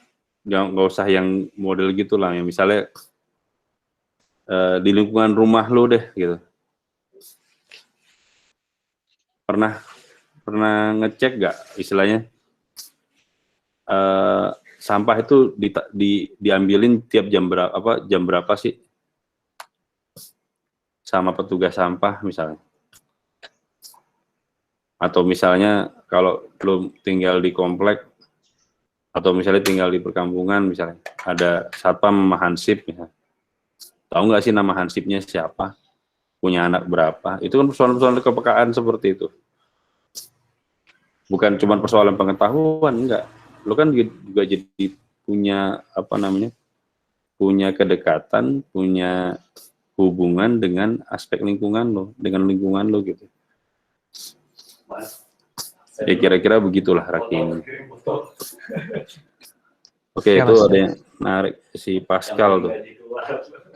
nggak usah yang model gitulah, yang misalnya di lingkungan rumah lu deh gitu. Pernah ngecek nggak istilahnya sampah itu diambilin tiap jam berapa sih sama petugas sampah misalnya? Atau misalnya kalau lu tinggal di komplek atau misalnya tinggal di perkampungan, misalnya ada satpam sama hansip misalnya. Tahu nggak sih nama hansipnya siapa? Punya anak berapa? Itu kan persoalan-persoalan kepekaan seperti itu. Bukan cuma persoalan pengetahuan, enggak. Lo kan juga jadi punya punya kedekatan, punya hubungan dengan aspek lingkungan lo, gitu. Ya kira-kira begitulah Rakim. Oke, Ya, itu Mas. ada yang menarik si Pascal tuh.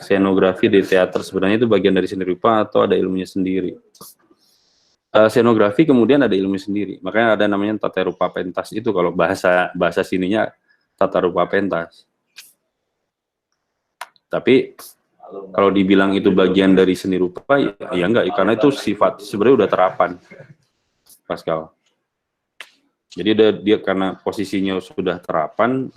Scenografi di teater sebenarnya itu bagian dari seni rupa atau ada ilmunya sendiri? Scenografi kemudian ada ilmu sendiri, makanya ada namanya tata rupa pentas. Itu kalau bahasa sininya tata rupa pentas. Tapi kalau dibilang itu bagian dari seni rupa ya enggak, karena itu sifat sebenarnya udah terapan Pascal. Jadi dia karena posisinya sudah terapan,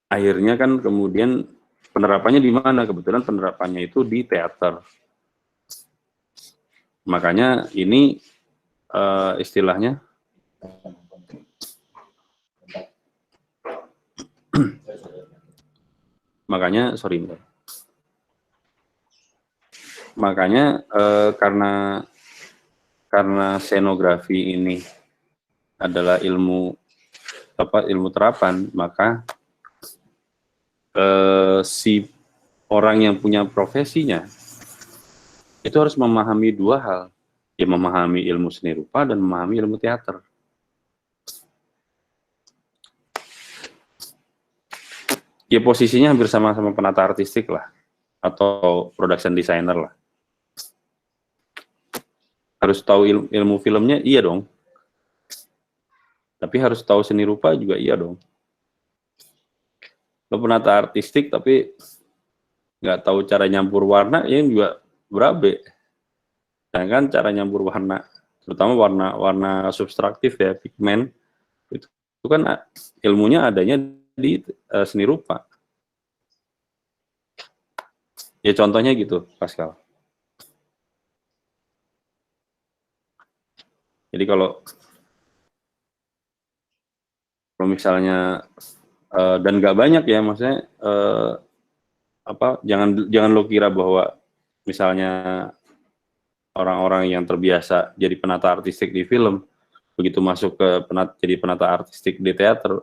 akhirnya kan kemudian penerapannya di mana? Kebetulan penerapannya itu di teater. Makanya ini istilahnya makanya karena scenografi ini adalah ilmu terapan, maka si orang yang punya profesinya itu harus memahami dua hal, ya memahami ilmu seni rupa dan memahami ilmu teater. Ya posisinya hampir sama-sama penata artistik lah, atau production designer lah. Harus tahu ilmu filmnya, iya dong. Tapi harus tahu seni rupa juga iya dong. Lo penata artistik tapi nggak tahu cara nyampur warna, ya juga berabe. Sedangkan cara nyampur warna, terutama warna substraktif ya, pigmen, itu kan ilmunya adanya di seni rupa. Ya contohnya gitu, Pascal. Jadi kalau misalnya dan nggak banyak ya, maksudnya jangan lo kira bahwa misalnya orang-orang yang terbiasa jadi penata artistik di film, begitu masuk ke jadi penata artistik di teater,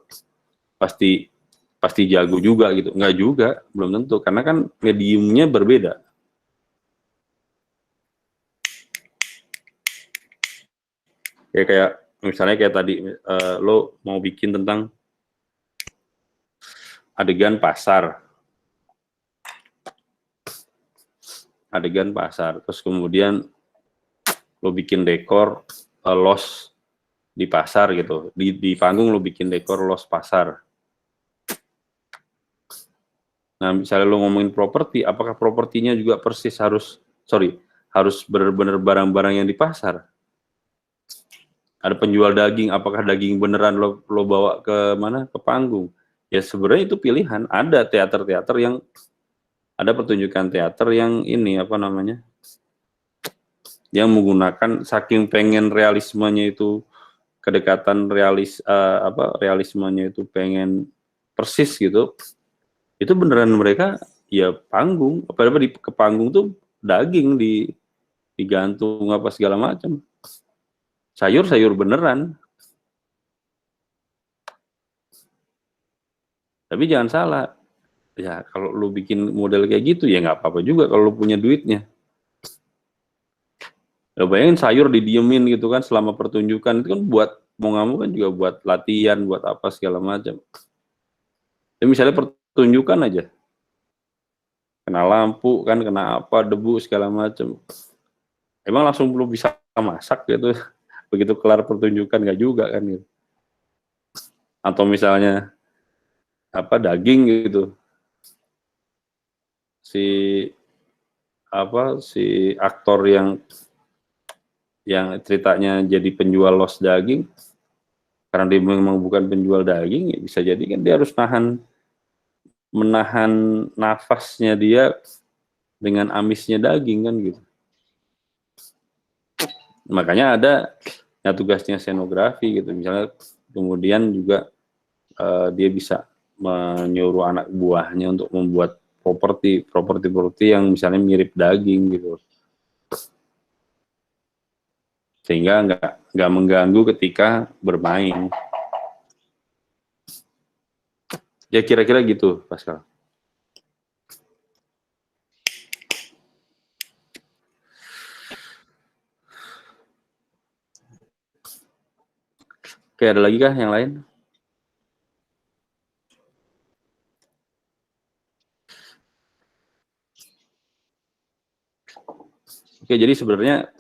pasti jago juga gitu. Enggak juga, belum tentu, karena kan mediumnya berbeda. Kayak misalnya kayak tadi lo mau bikin tentang adegan pasar, terus kemudian lo bikin dekor los di pasar gitu, di panggung lo bikin dekor los pasar. Nah, misalnya lo ngomongin properti, apakah propertinya juga persis harus benar-benar barang-barang yang di pasar? Ada penjual daging, apakah daging beneran lo bawa ke mana? Ke panggung? Ya sebenarnya itu pilihan. Ada teater-teater yang ada pertunjukan teater yang ini apa namanya? Yang menggunakan saking pengen realismenya itu kedekatan realismenya itu pengen persis gitu. Itu beneran mereka ya panggung, apa-apa ke panggung tuh daging digantung apa segala macam. Sayur beneran. Tapi jangan salah. Ya, kalau lu bikin model kayak gitu, ya nggak apa-apa juga kalau lu punya duitnya. Ya, bayangin sayur didiemin gitu kan selama pertunjukan, itu kan buat, mau nggak mau kan juga buat latihan, buat apa segala macam. Tapi misalnya pertunjukan aja. Kena lampu kan, kena apa, debu segala macam. Emang langsung belum bisa masak gitu. Begitu kelar pertunjukan nggak juga kan gitu. Atau misalnya apa daging gitu, si aktor yang ceritanya jadi penjual los daging, karena dia memang bukan penjual daging, ya bisa jadi kan dia harus menahan nafasnya dia dengan amisnya daging kan gitu. Makanya ada ya tugasnya scenografi gitu, misalnya kemudian juga dia bisa menyuruh anak buahnya untuk membuat properti yang misalnya mirip daging gitu, sehingga nggak mengganggu ketika bermain. Ya kira-kira gitu, Pascal. Oke, ada lagi kah yang lain? Oke, jadi sebenarnya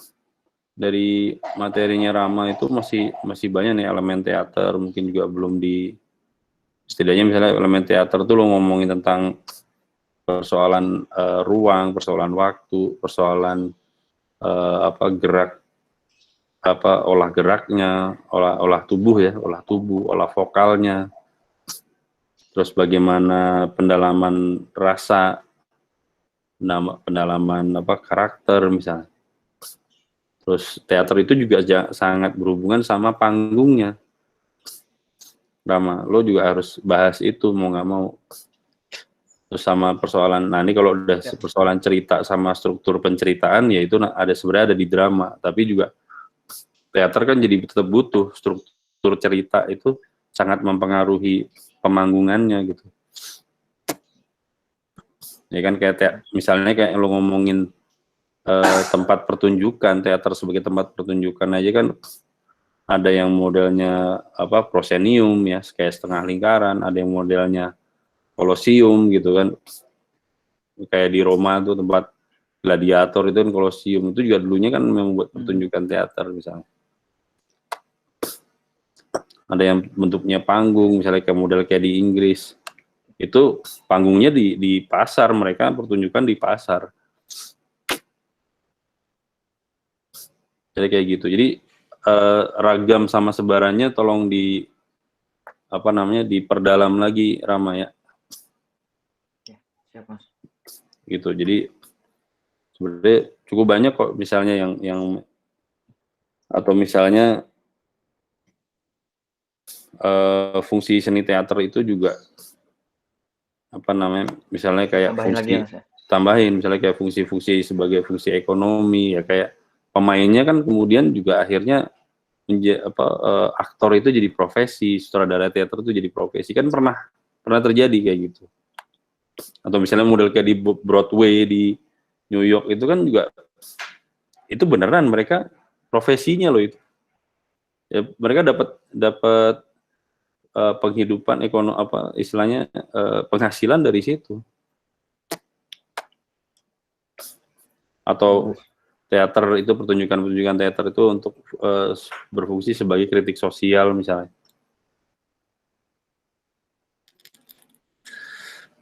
dari materinya Rama itu masih banyak nih elemen teater, mungkin juga belum setidaknya misalnya elemen teater tuh lo ngomongin tentang persoalan ruang, persoalan waktu, persoalan gerak, olah geraknya, olah tubuh, olah vokalnya, terus bagaimana pendalaman rasa, pendalaman karakter misalnya. Terus teater itu juga sangat berhubungan sama panggungnya. Rama, lo juga harus bahas itu mau nggak mau. Terus sama persoalan, nah ini kalau udah persoalan cerita sama struktur penceritaan, ya itu sebenarnya ada di drama, tapi juga teater kan jadi tetap butuh struktur cerita, itu sangat mempengaruhi pemanggungannya gitu. Ya kan kayak misalnya kayak lo ngomongin tempat pertunjukan, teater sebagai tempat pertunjukan aja kan ada yang modelnya proscenium ya, kayak setengah lingkaran, ada yang modelnya kolosium gitu kan. Kayak di Roma tuh tempat gladiator itu kan kolosium, itu juga dulunya kan memang buat pertunjukan teater misalnya. Ada yang bentuknya panggung, misalnya kayak model kayak di Inggris. Itu panggungnya di pasar, mereka pertunjukan di pasar. Jadi kayak gitu. Jadi ragam sama sebarannya tolong diperdalam lagi, Rama ya. Siap, Mas. Gitu. Jadi sebenarnya cukup banyak kok misalnya yang atau misalnya fungsi seni teater itu juga misalnya kayak tambahin misalnya kayak fungsi-fungsi sebagai fungsi ekonomi ya, kayak pemainnya kan kemudian juga akhirnya aktor itu jadi profesi, sutradara teater itu jadi profesi, kan pernah terjadi kayak gitu. Atau misalnya model kayak di Broadway di New York itu kan juga itu beneran mereka profesinya loh itu. Ya, mereka dapat penghidupan istilahnya penghasilan dari situ. Atau teater itu pertunjukan teater itu untuk berfungsi sebagai kritik sosial misalnya.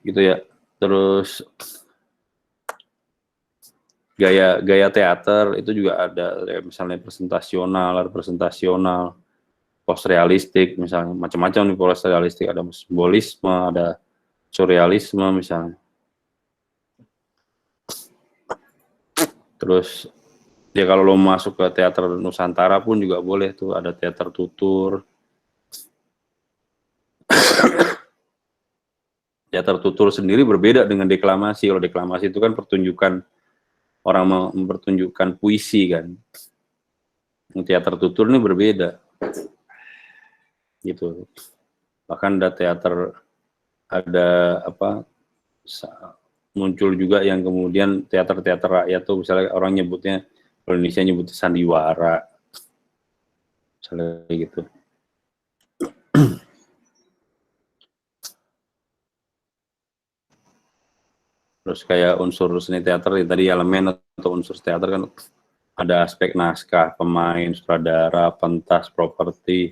Gitu ya. Terus gaya teater itu juga ada ya, misalnya presentasional, post realistik misalnya, macam-macam nih post realistik, ada simbolisme, ada surrealisme misalnya. Terus ya kalau lo masuk ke teater Nusantara pun juga boleh tuh, ada teater tutur. Teater tutur sendiri berbeda dengan deklamasi. Kalau deklamasi itu kan pertunjukan, orang mempertunjukkan puisi kan. Teater tutur ini berbeda. Gitu. Bahkan ada teater, muncul juga yang kemudian teater-teater rakyat tuh misalnya orang nyebutnya, kalau Indonesia nyebutnya sandiwara. Misalnya gitu. Terus kayak unsur seni teater tadi elemen atau unsur teater kan ada aspek naskah, pemain, sutradara, pentas, properti,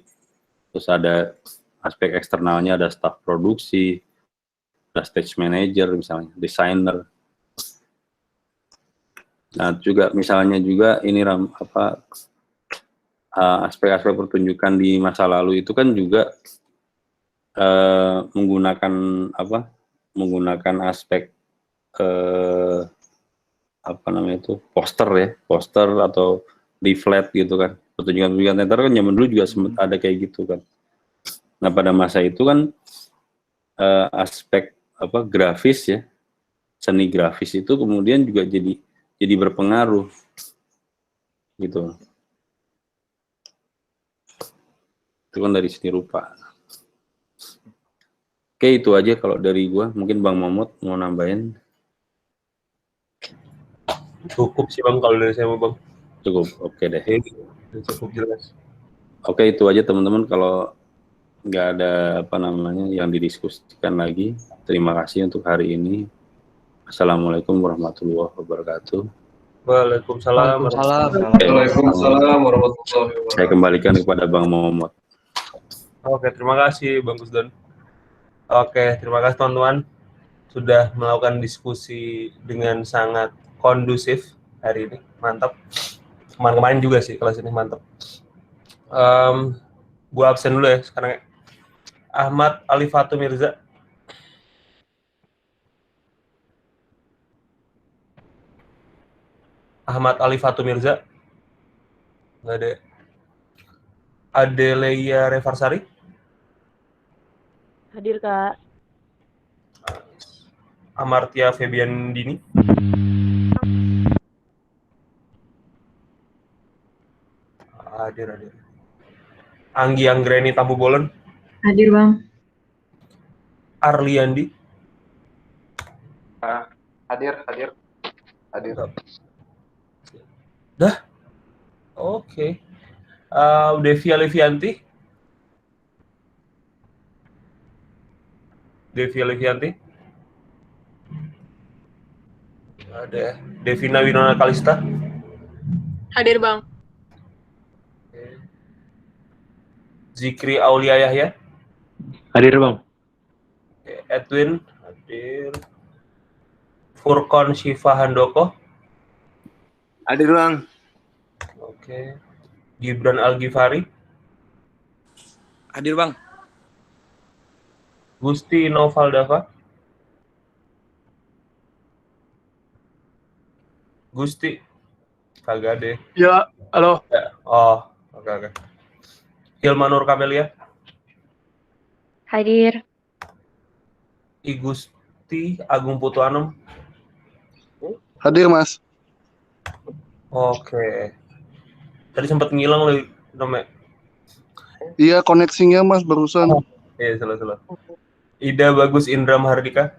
terus ada aspek eksternalnya, ada staf produksi, ada stage manager misalnya, desainer. Nah juga misalnya juga ini aspek-aspek pertunjukan di masa lalu itu kan juga menggunakan aspek poster atau leaflet gitu kan. Pertunjukan teater kan zaman dulu juga sempat ada kayak gitu kan. Nah pada masa itu kan aspek grafis ya, seni grafis itu kemudian juga jadi berpengaruh gitu. Itu kan dari seni rupa. Oke, itu aja kalau dari gua. Mungkin Bang Momot mau nambahin. Cukup sih Bang kalau dari saya Bang. Cukup, oke deh. Cukup jelas. Oke, itu aja teman-teman. Kalau nggak ada yang didiskusikan lagi, terima kasih untuk hari ini. Assalamualaikum warahmatullahi wabarakatuh. Waalaikumsalam. Waalaikumsalam warahmatullahi wabarakatuh. Saya kembalikan kepada Bang Momot. Oke, terima kasih Bang Gusdon. Oke, terima kasih teman-teman sudah melakukan diskusi dengan sangat kondusif hari ini, mantap. Kemarin juga sih kelas ini mantap. Gua absen dulu ya sekarang. Ahmad Alifatu Mirza. Ahmad Alifatu Mirza. Nggak ada. Adeleia Revarsari. Hadir, Kak. Amartya Febian Dini. Hadir. Anggi Anggreni Tambu Bolon. Hadir, Bang. Arliandi. Hadir. Dah? Oke. Devi Alivianti. Ada Devina Winona Kalista. Hadir, Bang. Zikri Aulia Yahya. Hadir Bang. Edwin hadir. Furkon Syifa Handoko. Hadir Bang. Oke. Gibran Al-Ghifari. Hadir Bang. Gusti Novaldava. Gusti. Kagak deh. Ya, halo. Oh, oke. Hilma Nur Kamelia. Hadir. I Gusti Agung Putuanom. Hadir, Mas. Oke. Tadi sempat ngilang loh namanya. Iya, koneksinya Mas barusan. Iya, salah. Ida Bagus Indra Mahardika.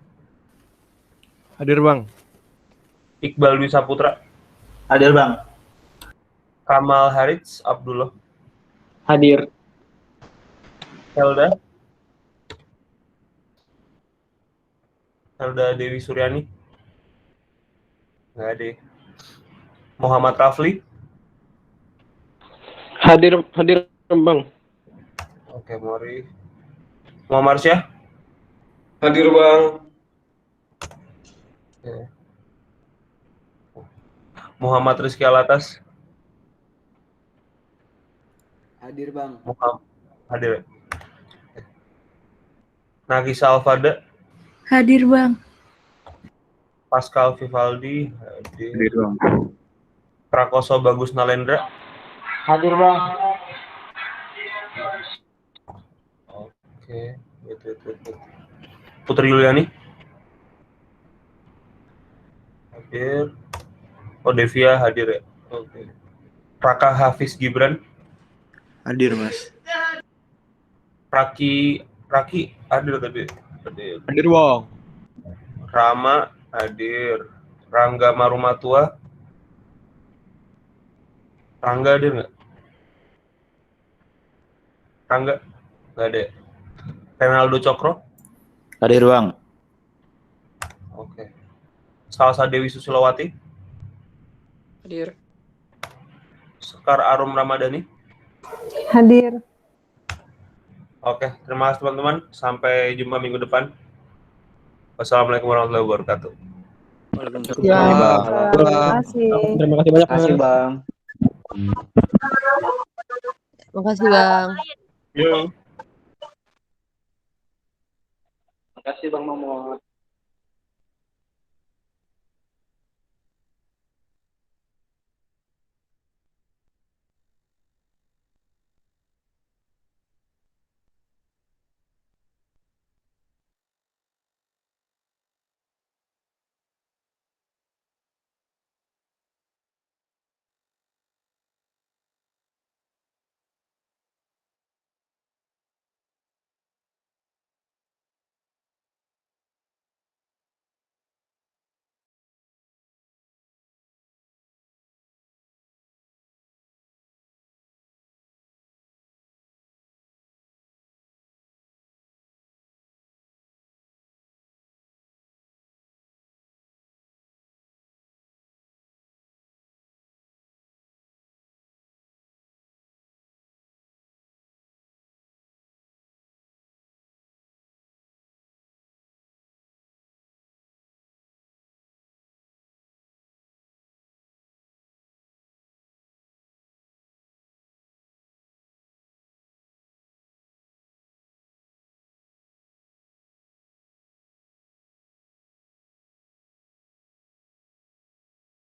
Hadir Bang. Iqbal Dwi Saputra. Hadir Bang. Kamal Harits Abdullah. Hadir. Helda Dewi Suryani. Nggak ada. Muhammad Rafli. Hadir Bang. Oke, Mori. Muhammad Syah. Hadir Bang. Oke. Muhammad Rizky Alatas. Hadir Bang. Hadir. Nagisa Alfada. Hadir Bang. Pascal Vivaldi. Hadir. Bang. Prakoso Bagus Nalendra. Hadir Bang. Oke. Putri Yuliani. Hadir. Oh, Devia hadir ya. Oke. Raka Hafiz Gibran. Hadir Mas. Raki hadir tadi. Hadir Bang. Rama hadir. Rangga Marumatua. Rangga hadir nggak? Rangga nggak ada. Renaldo Cokro. Hadir Bang. Oke. Salsa Dewi Susilowati. Hadir. Sekar Arum Ramadhani. Hadir. Oke, terima kasih teman-teman. Sampai jumpa minggu depan. Wassalamualaikum warahmatullahi wabarakatuh. Ya, Bang. terima kasih. Terima kasih banyak. Terima kasih Bang. Makasih Bang. Yo. Terima kasih Bang Momot.